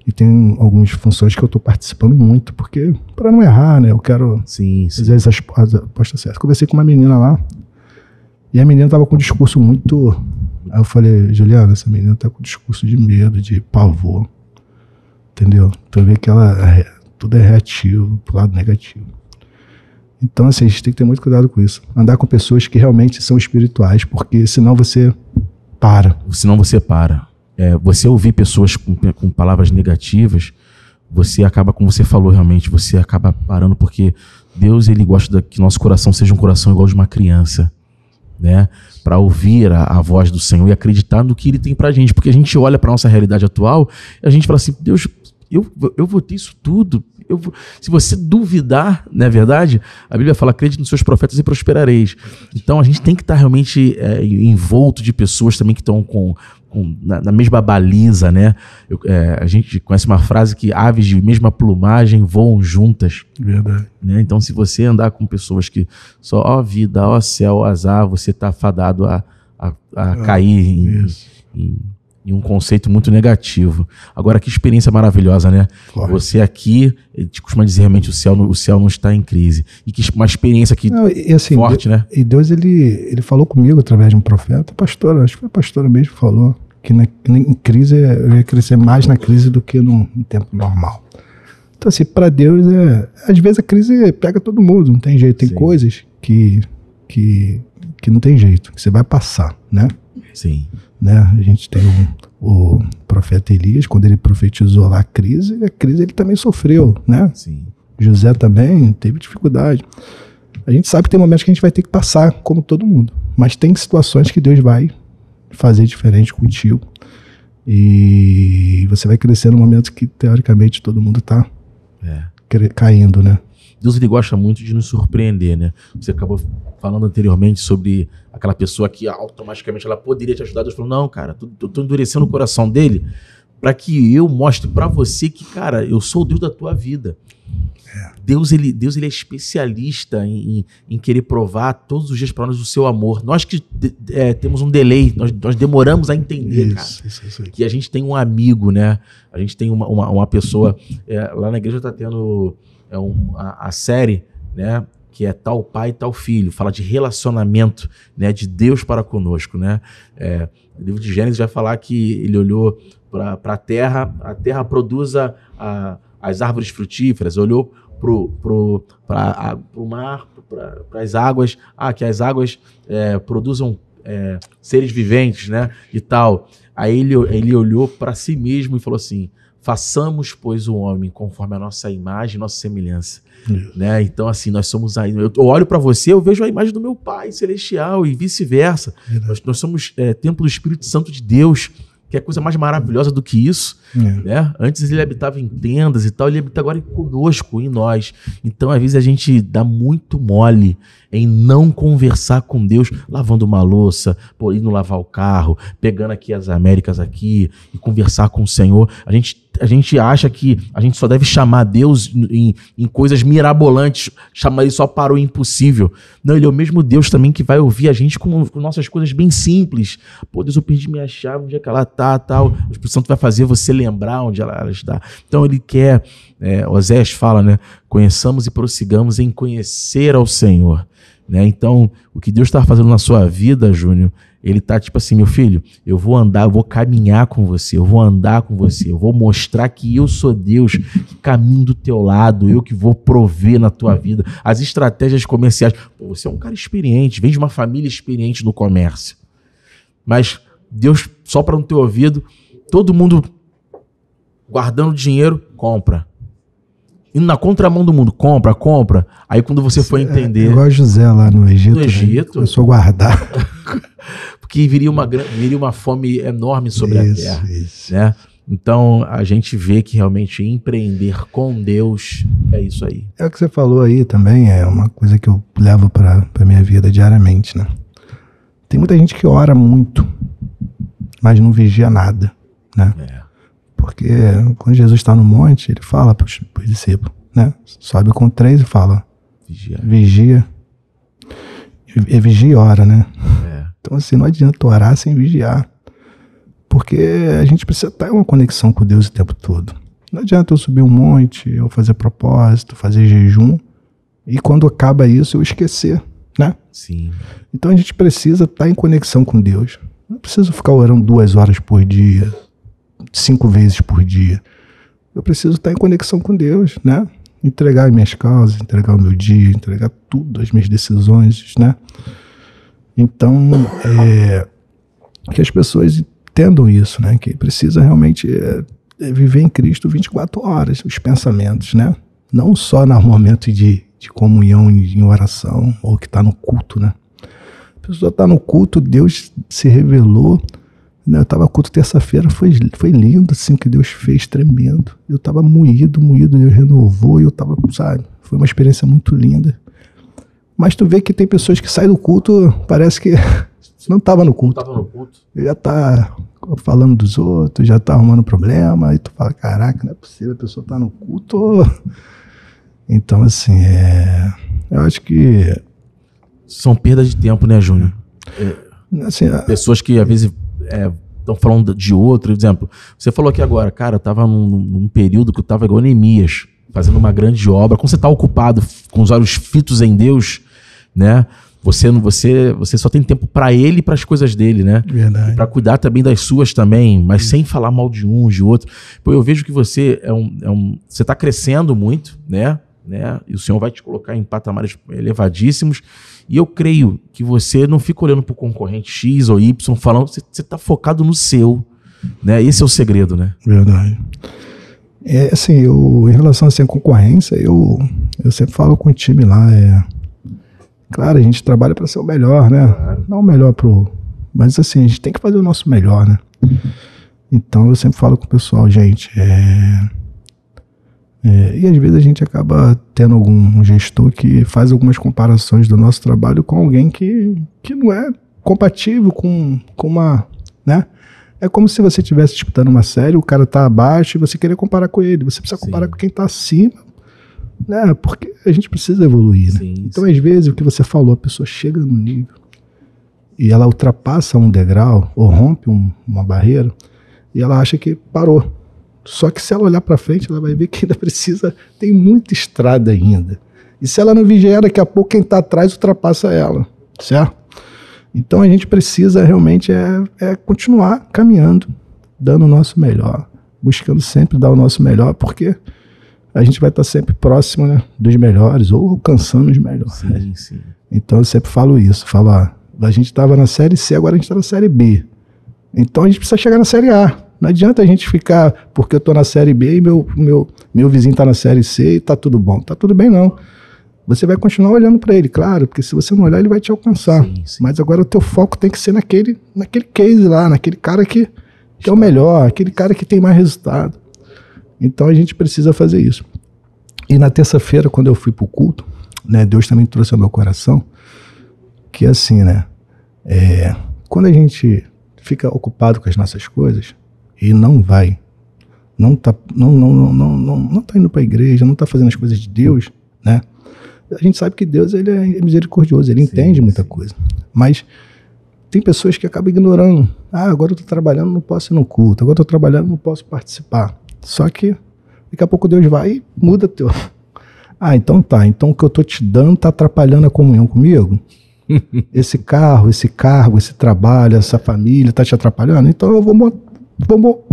E tem algumas funções que eu tô participando muito, porque para não errar, né? Eu quero fazer as apostas certas. Conversei com uma menina lá, e a menina tava com um discurso muito... Aí eu falei, Juliana, essa menina tá com um discurso de medo, de pavor, entendeu? Tu vê que tudo é reativo, pro lado negativo. Então, assim, a gente tem que ter muito cuidado com isso. Andar com pessoas que realmente são espirituais, porque senão você para. Você ouvir pessoas com palavras negativas, você acaba, como você falou realmente, você acaba parando, porque Deus, ele gosta que nosso coração seja um coração igual de uma criança, né? Para ouvir a voz do Senhor e acreditar no que ele tem pra gente, porque a gente olha pra nossa realidade atual e a gente fala assim, Deus, eu vou ter isso tudo. Se você duvidar, não é verdade? A Bíblia fala, acredite nos seus profetas e prosperareis. Então a gente tem que estar realmente envolto de pessoas também que estão na mesma baliza, né? A gente conhece uma frase que aves de mesma plumagem voam juntas. Verdade. Né? Então se você andar com pessoas que só, ó vida, ó céu, ó azar, você está fadado a cair em um conceito muito negativo. Agora, que experiência maravilhosa, né? Claro. Você aqui, a gente costuma dizer realmente, o céu não está em crise. E que uma experiência que assim, forte, né? E Deus, ele falou comigo através de um profeta, pastora, acho que foi a pastora mesmo que falou, que em crise eu ia crescer mais na crise do que no tempo normal. Então, assim, para Deus, às vezes a crise pega todo mundo, não tem jeito. Tem coisas que não tem jeito, que você vai passar, né? Sim. Né? A gente tem o profeta Elias, quando ele profetizou lá a crise ele também sofreu, né? Sim. José também teve dificuldade. A gente sabe que tem momentos que a gente vai ter que passar, como todo mundo, mas tem situações que Deus vai fazer diferente contigo e você vai crescer no momento que teoricamente todo mundo tá caindo, né? Deus, ele gosta muito de nos surpreender, né? Você acabou falando anteriormente sobre aquela pessoa que automaticamente ela poderia te ajudar. Deus falou, não, cara, eu tô endurecendo o coração dele para que eu mostre para você que, cara, eu sou o Deus da tua vida. Deus ele é especialista em querer provar todos os dias para nós o seu amor. Nós que temos um delay, nós demoramos a entender, isso. Que a gente tem um amigo, né? A gente tem uma pessoa, lá na igreja está tendo a série, né? Que é Tal Pai, Tal Filho, fala de relacionamento, né? De Deus para conosco, né? O livro de Gênesis vai falar que ele olhou para a terra produz as árvores frutíferas, olhou para o mar, para as águas, que as águas produzam seres viventes, né, e tal. Aí ele olhou para si mesmo e falou assim, façamos, pois, o homem conforme a nossa imagem, nossa semelhança. Né? Então, assim, nós somos aí. Eu olho para você, eu vejo a imagem do meu Pai celestial e vice-versa. Nós somos templo do Espírito Santo de Deus, que é coisa mais maravilhosa do que isso. Né? Antes ele habitava em tendas e tal, ele habita agora conosco, em nós. Então, às vezes, a gente dá muito mole em não conversar com Deus, lavando uma louça, indo lavar o carro, pegando aqui as Américas aqui e conversar com o Senhor. A gente acha que a gente só deve chamar Deus em coisas mirabolantes, chamar ele só para o impossível. Não, ele é o mesmo Deus também que vai ouvir a gente com nossas coisas bem simples. Deus, eu perdi minha chave, onde é que ela tá, tal. O Espírito Santo vai fazer você lembrar onde ela está. Então ele quer, Osés fala, né? Conheçamos e prossigamos em conhecer ao Senhor. Né? Então, o que Deus está fazendo na sua vida, Júnior, ele está tipo assim, meu filho, eu vou andar, eu vou caminhar com você, eu vou andar com você, eu vou mostrar que eu sou Deus, que caminho do teu lado, eu que vou prover na tua vida. As estratégias comerciais, você é um cara experiente, vem de uma família experiente no comércio, mas Deus sopra no teu ouvido, todo mundo guardando dinheiro, compra. Indo na contramão do mundo, compra. Aí quando você for entender... igual José lá no Egito. No Egito. Começou a guardar. Porque viria uma fome enorme sobre a terra. Isso. Né? Então a gente vê que realmente empreender com Deus é isso aí. É o que você falou aí também, é uma coisa que eu levo para minha vida diariamente, né? Tem muita gente que ora muito, mas não vigia nada, né? Porque quando Jesus está no monte, ele fala para os discípulos, né? Sobe com 3 e fala, vigia e ora, né? Então assim, não adianta orar sem vigiar, porque a gente precisa estar em uma conexão com Deus o tempo todo. Não adianta eu subir um monte, eu fazer propósito, fazer jejum, e quando acaba isso eu esquecer, né? Sim. Então a gente precisa estar em conexão com Deus. Não preciso ficar orando 2 horas por dia, 5 vezes por dia. Eu preciso estar em conexão com Deus, né? Entregar minhas causas, entregar o meu dia, entregar tudo, as minhas decisões, né? Então, que as pessoas entendam isso, né? Que precisa realmente viver em Cristo 24 horas, os pensamentos, né? Não só no momento de comunhão, em oração, ou que está no culto, né? A pessoa está no culto, Deus se revelou. Eu estava culto terça-feira, foi lindo, assim, o que Deus fez, tremendo. Eu estava moído, Deus renovou, e eu estava, sabe, foi uma experiência muito linda. Mas tu vê que tem pessoas que saem do culto, parece que não estava no culto. Já está falando dos outros, já está arrumando problema, e tu fala, caraca, não é possível, a pessoa está no culto. Então, assim, eu acho que... São perdas de tempo, né, Júnior? Assim, pessoas que, às vezes... estão falando de outro, por exemplo, você falou aqui agora, cara, eu estava num período que eu estava igual Neemias, fazendo uma grande obra. Quando você está ocupado com os olhos fitos em Deus, né? Você só tem tempo para ele e para as coisas dele, né? Verdade. Para cuidar também das suas também, mas sem falar mal de um, de outro. Pô, eu vejo que você você está crescendo muito, né? E o Senhor vai te colocar em patamares elevadíssimos. E eu creio que você não fica olhando para o concorrente X ou Y, falando, você está focado no seu, né? Esse é o segredo, né? Verdade. Assim, em relação a concorrência, eu sempre falo com o time lá, claro, a gente trabalha para ser o melhor, né? Não o melhor mas assim, a gente tem que fazer o nosso melhor, né? Então eu sempre falo com o pessoal, gente, E às vezes a gente acaba tendo algum gestor que faz algumas comparações do nosso trabalho com alguém que não é compatível com uma, né? É como se você estivesse disputando uma série, o cara está abaixo e você querer comparar com ele. Você precisa comparar com quem está acima, né? Porque a gente precisa evoluir, né? Então, às vezes, o que você falou, a pessoa chega no nível e ela ultrapassa um degrau ou rompe uma barreira e ela acha que parou. Só que se ela olhar para frente, ela vai ver que ainda tem muita estrada ainda. E se ela não vigiar, daqui a pouco quem está atrás ultrapassa ela, certo? Então a gente precisa realmente continuar caminhando, dando o nosso melhor, buscando sempre dar o nosso melhor, porque a gente vai estar sempre próximo, né, dos melhores ou alcançando os melhores. Sim, sim. Então eu sempre falo isso, a gente estava na Série C, agora a gente está na Série B. Então a gente precisa chegar na Série A. Não adianta a gente ficar, porque eu estou na Série B e meu vizinho está na Série C e está tudo bom. Está tudo bem, não. Você vai continuar olhando para ele, claro, porque se você não olhar, ele vai te alcançar. Sim, sim. Mas agora o teu foco tem que ser naquele case lá, naquele cara que é o melhor, aquele cara que tem mais resultado. Então a gente precisa fazer isso. E na terça-feira, quando eu fui para o culto, né, Deus também trouxe ao meu coração que assim, né, quando a gente fica ocupado com as nossas coisas e não tá indo para a igreja, não tá fazendo as coisas de Deus, né? A gente sabe que Deus ele é misericordioso, ele entende muita coisa. Mas tem pessoas que acabam ignorando. Agora eu estou trabalhando, não posso ir no culto. Agora eu estou trabalhando, não posso participar. Só que daqui a pouco Deus vai e muda teu. Então tá. Então o que eu estou te dando está atrapalhando a comunhão comigo? Esse carro, esse cargo, esse trabalho, essa família está te atrapalhando? Então eu vou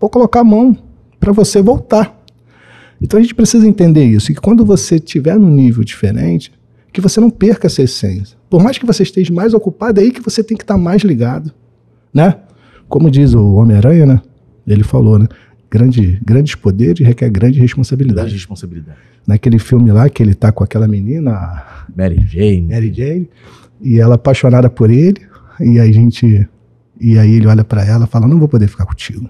colocar a mão para você voltar. Então a gente precisa entender isso, e que quando você estiver num nível diferente, que você não perca essa essência. Por mais que você esteja mais ocupado, é aí que você tem que estar mais ligado, né? Como diz o Homem-Aranha, né? Ele falou, né? Grandes poderes requer grande responsabilidade. Naquele filme lá que ele tá com aquela menina, Mary Jane, e ela apaixonada por ele, e aí ele olha para ela e fala, não vou poder ficar contigo,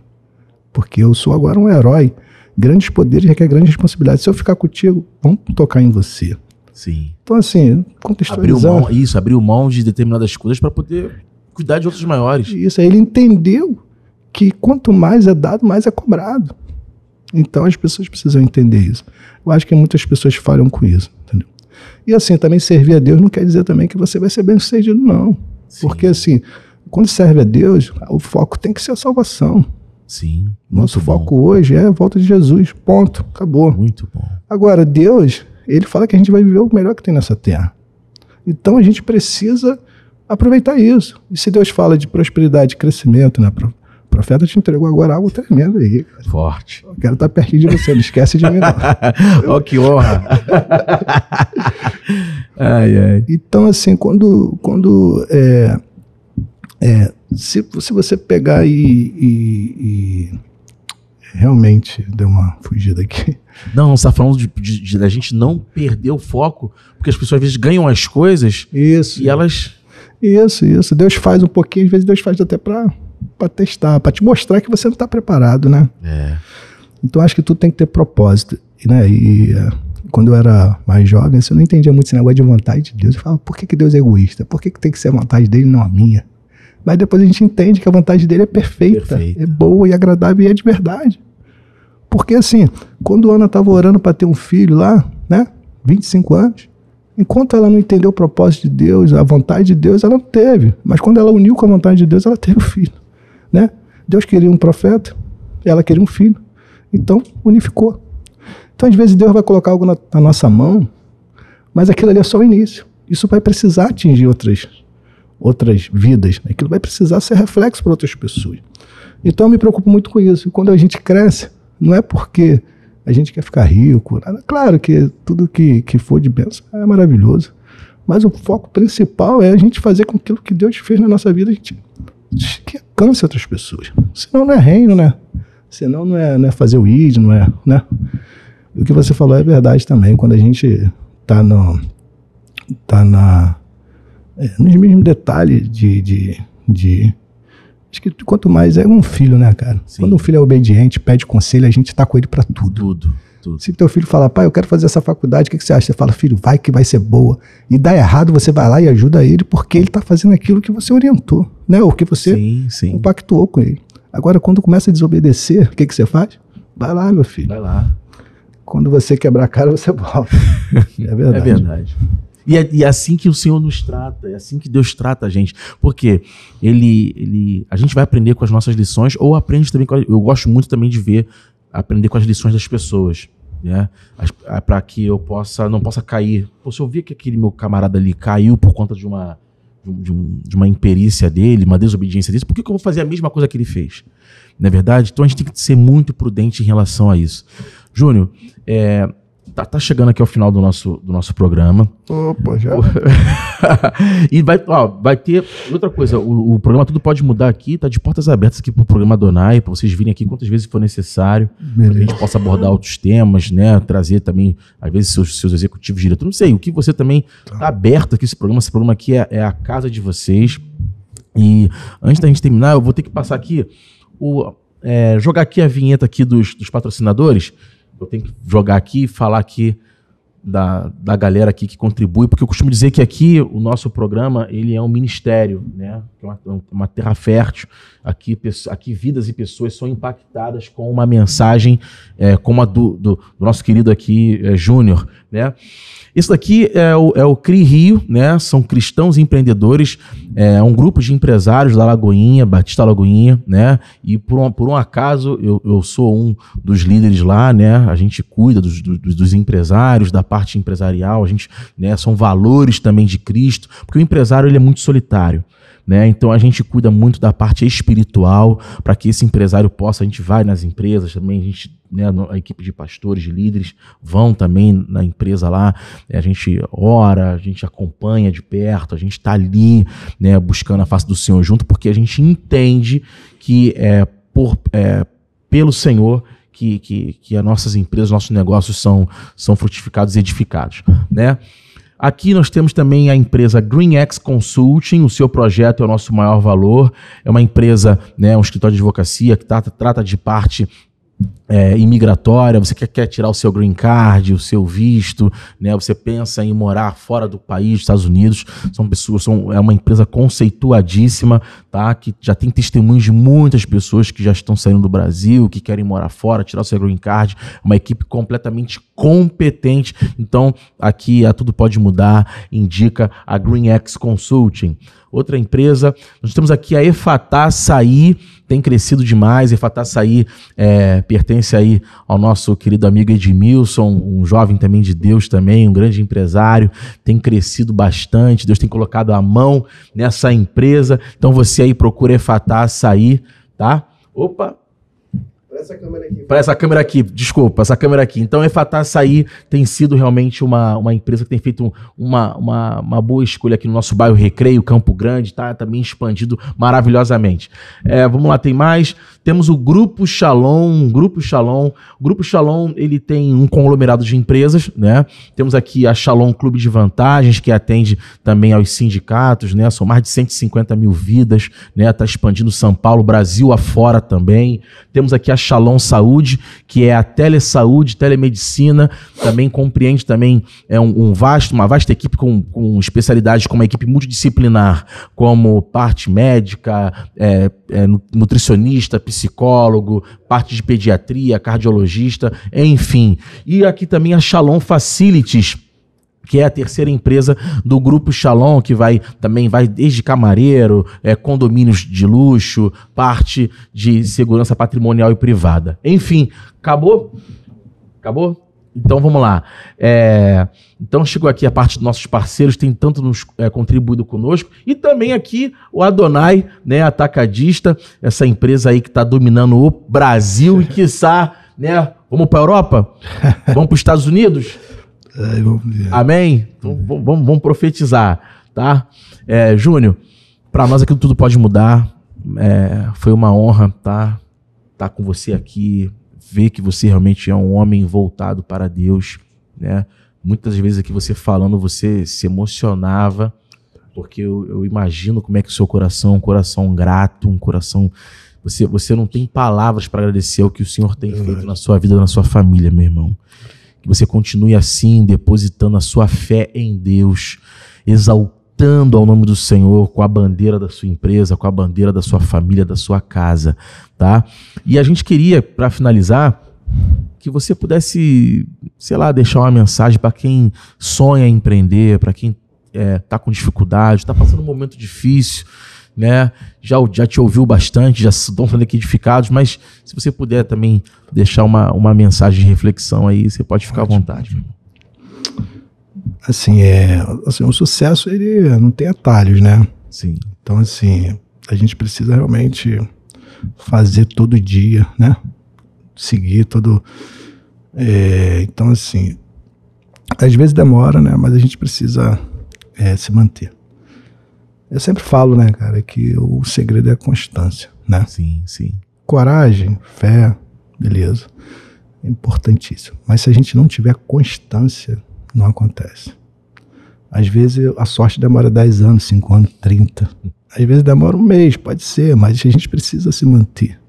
porque eu sou agora um herói. Grandes poderes requer grande responsabilidade. Se eu ficar contigo, vamos tocar em você. Sim. Então, assim, contextualizando... Abriu mão de determinadas coisas para poder cuidar de outros maiores. Isso, aí ele entendeu que quanto mais é dado, mais é cobrado. Então, as pessoas precisam entender isso. Eu acho que muitas pessoas falham com isso, entendeu? E, assim, também servir a Deus não quer dizer também que você vai ser bem-sucedido, não. Sim. Porque, assim, quando serve a Deus, o foco tem que ser a salvação. Sim. Nosso foco hoje é a volta de Jesus. Ponto. Acabou. Muito bom. Agora, Deus, ele fala que a gente vai viver o melhor que tem nessa terra. Então, a gente precisa aproveitar isso. E se Deus fala de prosperidade e crescimento, né? O profeta te entregou agora algo tremendo aí, cara. Forte. Eu quero estar pertinho de você, não esquece de mim, não. Ó, que honra. Ai. Então, assim, se você pegar e realmente deu uma fugida aqui. Não, você está falando da gente não perder o foco, porque as pessoas às vezes ganham as coisas. Isso. E elas... Isso. Deus faz um pouquinho, às vezes Deus faz até para testar, para te mostrar que você não está preparado, né? Então acho que tudo tem que ter propósito, né? Quando eu era mais jovem, eu não entendia muito esse negócio de vontade de Deus. Eu falava, por que Deus é egoísta? Por que tem que ser a vontade dele, não a minha? Mas depois a gente entende que a vontade dele é perfeita, é boa e agradável e é de verdade. Porque assim, quando a Ana estava orando para ter um filho lá, né, 25 anos, enquanto ela não entendeu o propósito de Deus, a vontade de Deus, ela não teve. Mas quando ela uniu com a vontade de Deus, ela teve o filho, né? Deus queria um profeta, ela queria um filho. Então, unificou. Então, às vezes, Deus vai colocar algo na nossa mão, mas aquilo ali é só o início. Isso vai precisar atingir outras vidas. Né? Aquilo vai precisar ser reflexo para outras pessoas. Então, eu me preocupo muito com isso. Quando a gente cresce, não é porque a gente quer ficar rico. Claro que tudo que for de bênção é maravilhoso. Mas o foco principal é a gente fazer com aquilo que Deus fez na nossa vida, a gente que alcance outras pessoas. Senão não é reino, né? Senão não é fazer o ID, não é, né? O que você falou é verdade também. Quando a gente tá nos mesmos detalhes acho que quanto mais é um filho, né, cara? Sim. Quando um filho é obediente, pede conselho, a gente tá com ele para tudo. Se teu filho falar, pai, eu quero fazer essa faculdade, o que você acha? Você fala, filho, vai que vai ser boa. E dá errado, você vai lá e ajuda ele, porque ele está fazendo aquilo que você orientou, né? Ou que você compactuou com ele. Agora, quando começa a desobedecer, o que você faz? Vai lá, meu filho. Vai lá. Quando você quebrar a cara, você volta. É verdade. É verdade. E é assim que o Senhor nos trata, é assim que Deus trata a gente. Porque a gente vai aprender com as nossas lições, ou aprende também, eu gosto muito também de aprender com as lições das pessoas, né? Para que eu não possa cair. Pô, se eu ver que aquele meu camarada ali caiu por conta de uma imperícia dele, uma desobediência dele, por que eu vou fazer a mesma coisa que ele fez? Não é verdade? Então a gente tem que ser muito prudente em relação a isso. Júnior, tá chegando aqui ao final do nosso programa. Opa, já. E vai ter outra coisa, o programa Tudo Pode Mudar aqui, tá de portas abertas aqui pro programa Adonai, para vocês virem aqui quantas vezes for necessário, para que a gente possa abordar outros temas, né, trazer também, às vezes, seus executivos diretores, não sei, o que você também tá aberto aqui, esse programa aqui é a casa de vocês. E antes da gente terminar, eu vou ter que passar aqui, jogar aqui a vinheta aqui dos patrocinadores. Eu tenho que jogar aqui e falar aqui da galera aqui que contribui, porque eu costumo dizer que aqui o nosso programa ele é um ministério, né? Uma terra fértil. Aqui vidas e pessoas são impactadas com uma mensagem como a do nosso querido aqui, Júnior, né? Isso daqui é o CRI Rio, né? São cristãos empreendedores, um grupo de empresários da Lagoinha, Batista Lagoinha, né? E por um acaso eu sou um dos líderes lá, né? A gente cuida dos empresários, da parte empresarial, a gente, né? São valores também de Cristo, porque o empresário ele é muito solitário, né? Então a gente cuida muito da parte espiritual para que esse empresário possa, a gente vai nas empresas também, a gente, né, a equipe de pastores, de líderes vão também na empresa lá, a gente ora, a gente acompanha de perto, a gente está ali, né, buscando a face do Senhor junto, porque a gente entende que pelo Senhor que as nossas empresas, nossos negócios são frutificados e edificados, né? Aqui nós temos também a empresa GreenX Consulting, o seu projeto é o nosso maior valor, é uma empresa, né, um escritório de advocacia que trata de parte imigratória, você quer tirar o seu green card, o seu visto, né, você pensa em morar fora do país, dos Estados Unidos, é uma empresa conceituadíssima, tá, que já tem testemunhos de muitas pessoas que já estão saindo do Brasil, que querem morar fora, tirar o seu green card, uma equipe completamente competente. Então aqui a Tudo Pode Mudar indica a GreenX Consulting. Outra empresa, nós temos aqui a Efatá Açaí, tem crescido demais. Efatá Açaí pertence aí ao nosso querido amigo Edmilson, um jovem também de Deus também, um grande empresário, tem crescido bastante, Deus tem colocado a mão nessa empresa, então você aí procura Efatá Açaí, tá? Opa! Para essa câmera aqui, desculpa, essa câmera aqui. Então, Efatá Açaí tem sido realmente uma empresa que tem feito uma boa escolha aqui no nosso bairro Recreio, Campo Grande, tá também expandido maravilhosamente. Vamos lá, tem mais. Temos o Grupo Shalom. O Grupo Shalom, ele tem um conglomerado de empresas, né? Temos aqui a Shalom Clube de Vantagens, que atende também aos sindicatos, né? São mais de 150 mil vidas, né? Está expandindo São Paulo, Brasil afora também. Temos aqui a Shalom Saúde, que é a telesaúde, telemedicina, também compreende também uma vasta equipe com especialidades como a equipe multidisciplinar, como parte médica, nutricionista, psicólogo, parte de pediatria, cardiologista, enfim. E aqui também a Shalom Facilities, que é a terceira empresa do Grupo Shalom, que também vai desde camareiro, condomínios de luxo, parte de segurança patrimonial e privada. Enfim, acabou? Acabou? Então vamos lá. Então chegou aqui a parte dos nossos parceiros, tem tanto nos contribuído conosco, e também aqui o Adonai, né, atacadista, essa empresa aí que está dominando o Brasil e quiçá, né, vamos para a Europa? Vamos para os Estados Unidos? Amém? Então, vamos profetizar, tá? Júnior, para nós aqui Tudo Pode Mudar, foi uma honra tá com você aqui, ver que você realmente é um homem voltado para Deus, né? Muitas vezes aqui você falando, você se emocionava, porque eu imagino como é que o seu coração é um coração grato, um coração Você não tem palavras para agradecer o que o Senhor tem feito na sua vida, na sua família, meu irmão. Que você continue assim, depositando a sua fé em Deus, exaltando ao nome do Senhor com a bandeira da sua empresa, com a bandeira da sua família, da sua casa, tá? E a gente queria, para finalizar, que você pudesse, sei lá, deixar uma mensagem para quem sonha em empreender, para quem está com dificuldade, está passando um momento difícil, né? Já te ouviu bastante, já estão falando aqui edificados, mas se você puder também deixar uma mensagem de reflexão aí, você pode ficar à vontade. Assim, o sucesso, ele não tem atalhos, né? Sim. Então, assim, a gente precisa realmente fazer todo dia, né? Seguir todo... então, assim, às vezes demora, né? Mas a gente precisa se manter. Eu sempre falo, né, cara, que o segredo é a constância, né? Sim, sim. Coragem, fé, beleza. É importantíssimo. Mas se a gente não tiver constância, não acontece. Às vezes a sorte demora 10 anos, 5 anos, 30. Às vezes demora um mês, pode ser, mas a gente precisa se manter.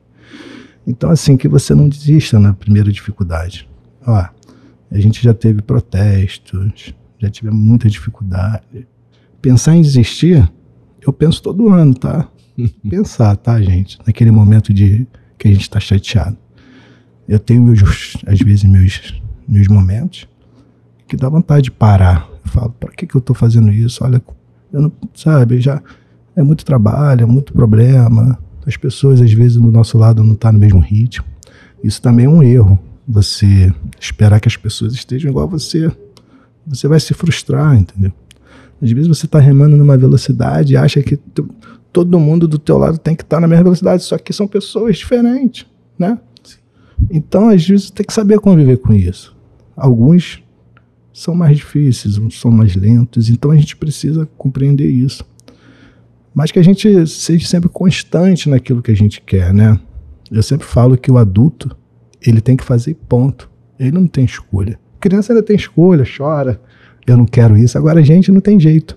Então, assim, que você não desista na primeira dificuldade. Ó, a gente já teve protestos, já tivemos muita dificuldade. Pensar em desistir, eu penso todo ano, tá? Pensar, tá, gente? Naquele momento que a gente está chateado. Eu tenho, às vezes, meus momentos que dá vontade de parar. Eu falo, para que eu estou fazendo isso? Olha, eu não, sabe, já é muito trabalho, é muito problema. As pessoas, às vezes, do nosso lado não estão no mesmo ritmo. Isso também é um erro. Você esperar que as pessoas estejam igual a você. Você vai se frustrar, entendeu? Às vezes você está remando numa velocidade e acha que todo mundo do teu lado tem que estar na mesma velocidade, só que são pessoas diferentes, né? Então, às vezes, você tem que saber conviver com isso. Alguns são mais difíceis, uns são mais lentos, então a gente precisa compreender isso. Mas que a gente seja sempre constante naquilo que a gente quer, né? Eu sempre falo que o adulto, ele tem que fazer ponto. Ele não tem escolha. A criança ainda tem escolha, chora. Eu não quero isso. Agora a gente não tem jeito.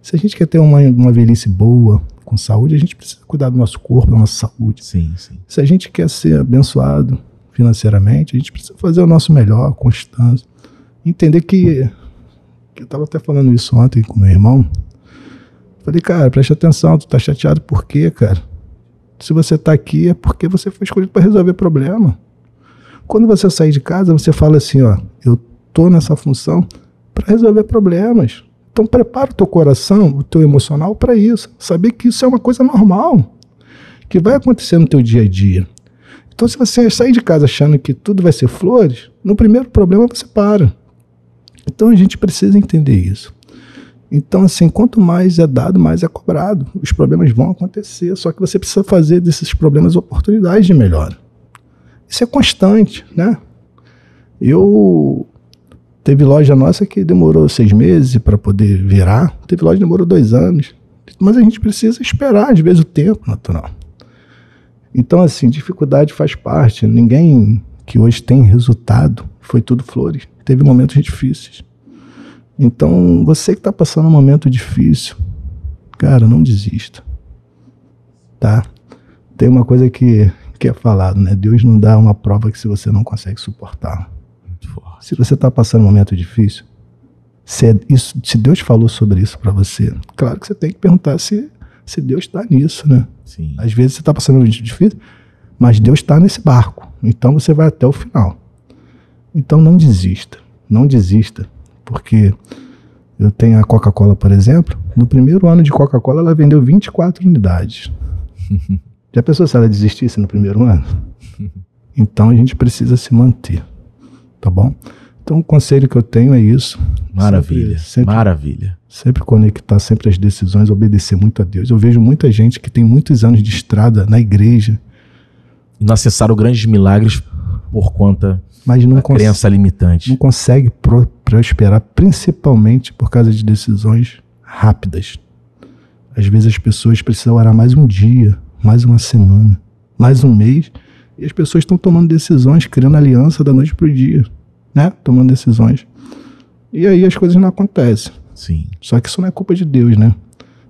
Se a gente quer ter uma velhice boa, com saúde, a gente precisa cuidar do nosso corpo, da nossa saúde. Sim, sim. Se a gente quer ser abençoado financeiramente, a gente precisa fazer o nosso melhor, constância. Entender que eu estava até falando isso ontem com meu irmão. Falei, cara, preste atenção, tu tá chateado por quê, cara? Se você tá aqui é porque você foi escolhido para resolver problema. Quando você sair de casa, você fala assim, ó, eu tô nessa função para resolver problemas. Então prepara o teu coração, o teu emocional para isso. Saber que isso é uma coisa normal, que vai acontecer no teu dia a dia. Então se você sair de casa achando que tudo vai ser flores, no primeiro problema você para. Então a gente precisa entender isso. Então, assim, quanto mais é dado, mais é cobrado. Os problemas vão acontecer, só que você precisa fazer desses problemas oportunidades de melhora. Isso é constante, né? Teve loja nossa que demorou 6 meses para poder virar, teve loja que demorou 2 anos. Mas a gente precisa esperar, às vezes, o tempo natural. Então, assim, dificuldade faz parte. Ninguém que hoje tem resultado foi tudo flores. Teve momentos difíceis. Então, você que está passando um momento difícil, cara, não desista, tá? Tem uma coisa que é falado, né? Deus não dá uma prova que se você não consegue suportar. Se você está passando um momento difícil, se Deus falou sobre isso para você, claro que você tem que perguntar se Deus está nisso, né? Sim. Às vezes você está passando um momento difícil, mas Deus está nesse barco. Então você vai até o final. Então não desista, porque eu tenho a Coca-Cola, por exemplo, no primeiro ano de Coca-Cola ela vendeu 24 unidades. Já pensou se ela desistisse no primeiro ano? Então a gente precisa se manter, tá bom? Então o conselho que eu tenho é isso. Maravilha, maravilha. Sempre conectar sempre as decisões, obedecer muito a Deus. Eu vejo muita gente que tem muitos anos de estrada na igreja. E não acessaram grandes milagres por conta da crença limitante. Não consegue prosperar, principalmente por causa de decisões rápidas. Às vezes as pessoas precisam orar mais um dia, mais uma semana, mais um mês, e as pessoas estão tomando decisões, criando aliança da noite para o dia, né? Tomando decisões. E aí as coisas não acontecem. Sim. Só que isso não é culpa de Deus, né?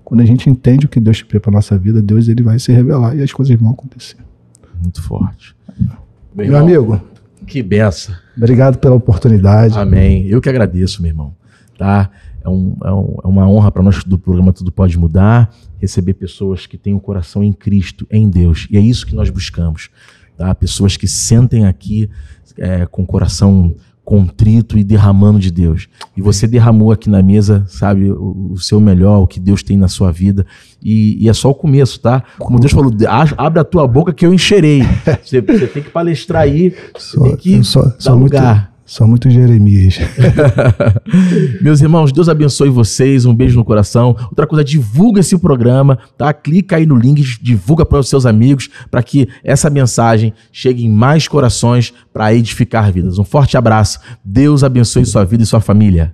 A Quando a gente entende o que Deus tem para nossa vida, Deus ele vai se revelar e as coisas vão acontecer. Muito forte. Meu amigo, que benção. Obrigado pela oportunidade. Amém. Eu que agradeço, meu irmão. Tá? É uma honra para nós do programa Tudo Pode Mudar, receber pessoas que têm o coração em Cristo, em Deus. E é isso que nós buscamos. Tá? Pessoas que sentem aqui com o coração contrito e derramando de Deus. E você derramou aqui na mesa, sabe, o seu melhor, o que Deus tem na sua vida. E é só o começo, tá? Como Deus falou, abre a tua boca que eu encherei. Você tem que palestrar aí, tem que dar lugar. Só muito Jeremias. Meus irmãos, Deus abençoe vocês, um beijo no coração. Outra coisa, divulga esse programa, tá? Clica aí no link, divulga para os seus amigos, para que essa mensagem chegue em mais corações para edificar vidas. Um forte abraço. Deus abençoe sua vida e sua família.